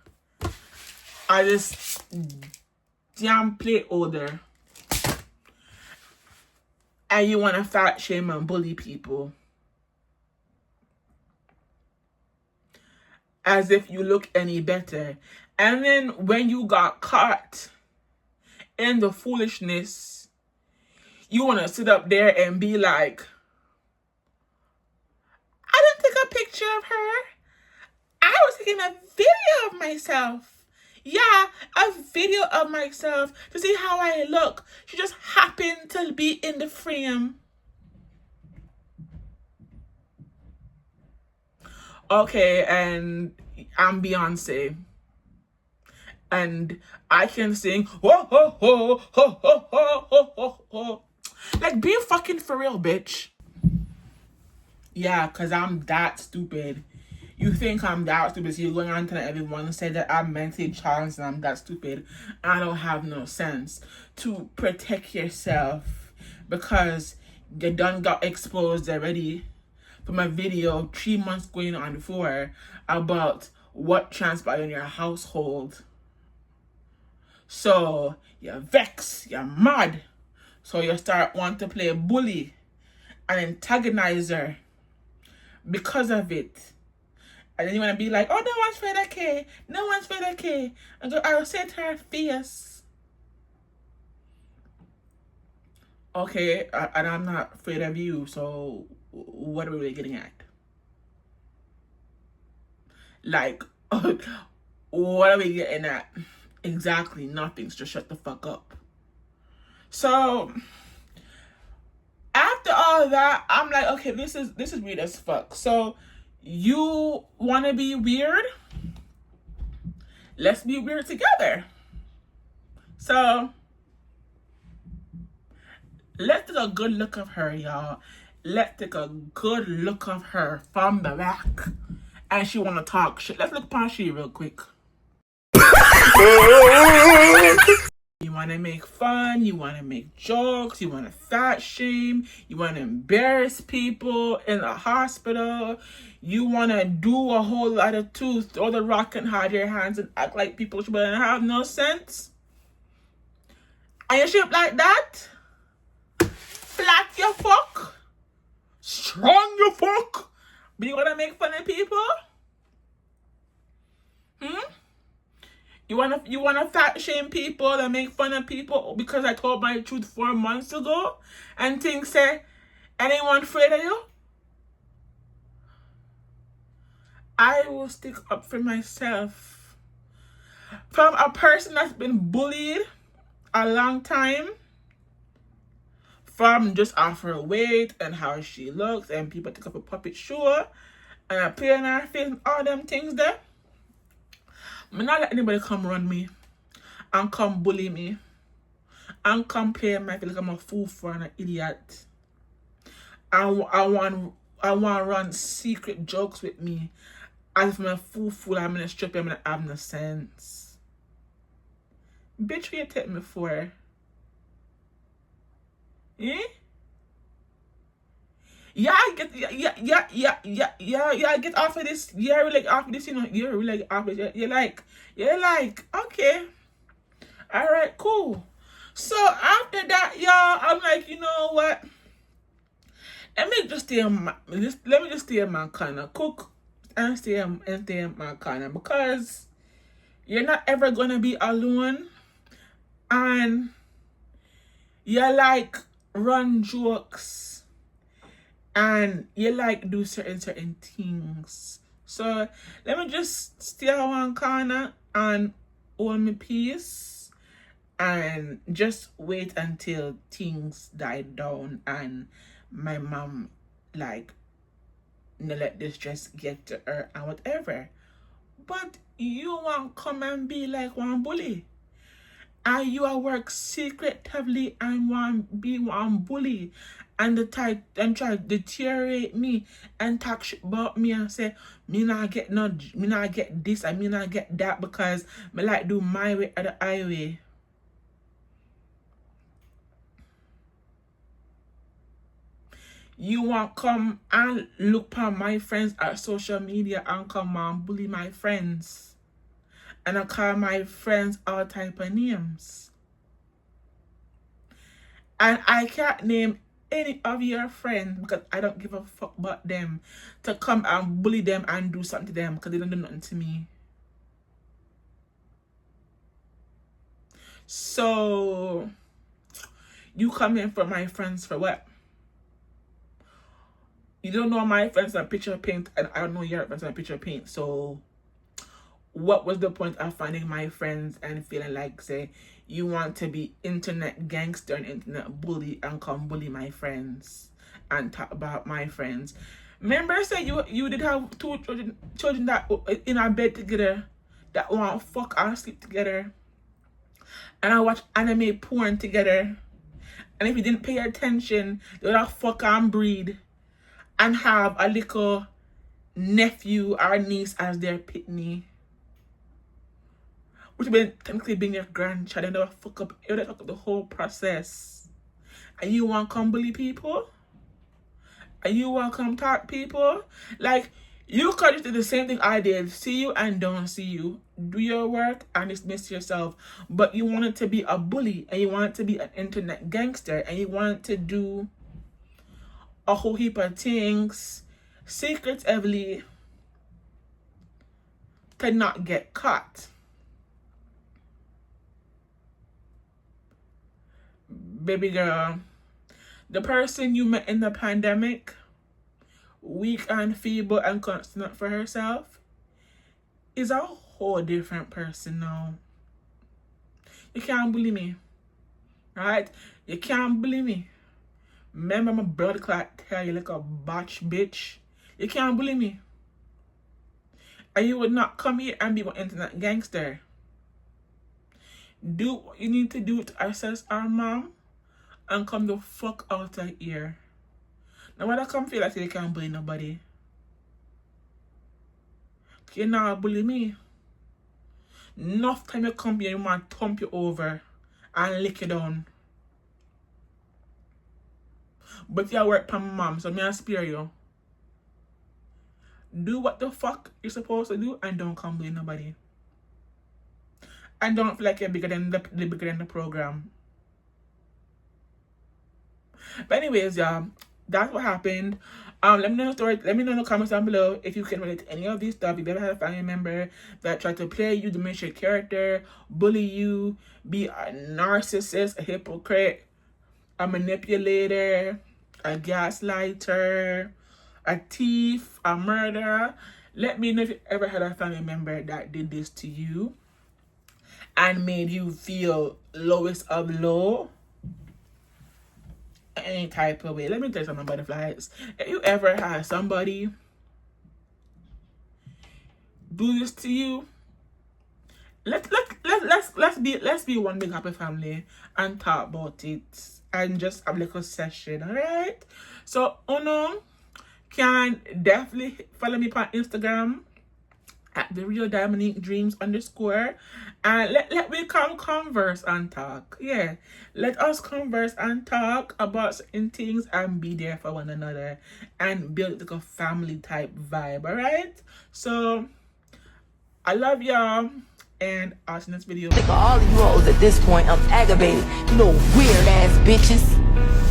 I just damn plate older, and you want to fat shame and bully people as if you look any better. And then when you got caught in the foolishness, you want to sit up there and be like, I didn't take a picture of her. I was taking a video of myself. Yeah, a video of myself to see how I look. She just happened to be in the frame. Okay, and I'm Beyonce. And I can sing ho ho ho ho ho ho ho ho ho. Like, be fucking for real, bitch. Yeah, cause I'm that stupid. You think I'm that stupid, so you're going on to everyone and say that I'm mentally challenged and I'm that stupid. I don't have no sense to protect yourself because you done got exposed already from a video 3 months going on before about what transpired in your household. So you're vexed, you're mad. So you start wanting to play bully and antagonize her because of it. And then you want to be like, oh, no one's afraid of K. No one's afraid of K. And I'll say to her face. Okay, and I'm not afraid of you, so what are we really getting at? Like, what are we getting at? Exactly, nothing. So just shut the fuck up. So after all that, I'm like, okay, this is weird as fuck. So you want to be weird? Let's be weird together. So let's take a good look of her, y'all. Let's take a good look of her from the back. And she want to talk shit. Let's look upon she real quick. You want to make fun, you want to make jokes, you want to fat shame, you want to embarrass people in the hospital, you want to do a whole lot of too, throw the rock and hide your hands and act like people should have no sense. And you shit like that? Flat your fuck? Strong your fuck? But you want to make fun of people? You wanna fat shame people and make fun of people because I told my truth 4 months ago and think say anyone afraid of you? I will stick up for myself. From a person that's been bullied a long time, from just off her weight and how she looks and people take up a puppet show and I play in her face and all them things there. I'm not let anybody come run me and come bully me and come play my feel like I'm a fool for an idiot. I want run secret jokes with me as if I'm a fool, I'm gonna strip him and I have no sense. Bitch, what you take me for? Eh? Yeah, get off of this. Yeah, really off of this, you know. You're really off of it. You're like, okay, all right, cool. So after that, y'all, I'm like, you know what? Let me just stay in let me just stay in my corner, cook and stay in my corner, because you're not ever gonna be alone, and you like run jokes, and you like do certain things. So let me just stay in one corner and hold my peace and just wait until things die down and my mom like no let this stress get to her and whatever. But you want come and be like one bully, and you are work secretively and want be one bully, and the type and try to deteriorate me and talk shit about me and say me not get this and me not get that because me like do my way or the highway. You want come and look at my friends at social media and come and bully my friends. And I call my friends all type of names. And I can't name any of your friends because I don't give a fuck about them to come and bully them and do something to them because they don't do nothing to me. So you come in for my friends for what? You don't know my friends on picture paint, and I don't know your friends on picture paint. So what was the point of finding my friends and feeling like, say, you want to be internet gangster and internet bully and come bully my friends and talk about my friends? Remember, say you did have two children that in our bed together that want fuck and sleep together, and I watch anime porn together, and if you didn't pay attention, they would have fuck and breed and have a little nephew or niece as their pitney, which would be technically being your grandchild, and they would fuck up the whole process. And you want to come bully people? And you want to come talk people? Like, you could just do the same thing I did. See you and don't see you. Do your work and dismiss yourself. But you wanted to be a bully, and you wanted to be an internet gangster, and you wanted to do a whole heap of things secretively to not get caught. Baby girl, the person you met in the pandemic, weak and feeble and constant for herself, is a whole different person now. You can't bully me, right? You can't bully me. Remember my blood clot tell you like a botch bitch. You can't bully me. And you would not come here and be an internet gangster. Do what you need to do to assess our mom and come the fuck out of here. Now why I come feel like you can't bully nobody? You not bully me. Enough time you come here, you want to thump you over and lick you down. But you work for my mom, so I spare you. Do what the fuck you're supposed to do and don't come bully nobody. And don't feel like you're bigger than the program. But anyways, y'all, that's what happened. Let me know in the comments down below if you can relate to any of these stuff. If you ever had a family member that tried to play you, diminish your character, bully you, be a narcissist, a hypocrite, a manipulator, a gaslighter, a thief, a murderer. Let me know if you ever had a family member that did this to you and made you feel lowest of low. Any type of way. Let me tell you something, butterflies. If you ever had somebody do this to you, let's be one big happy family and talk about it and just have a little session, alright? So Uno can definitely follow me on Instagram at the real Dominique Dreams _ and let me come converse and talk. Yeah, let us converse and talk about certain things and be there for one another and build like a family type vibe. All right, so I love y'all, and I'll see you next video. Think of all of you hoes at this point. I'm aggravated. You know, weird ass bitches.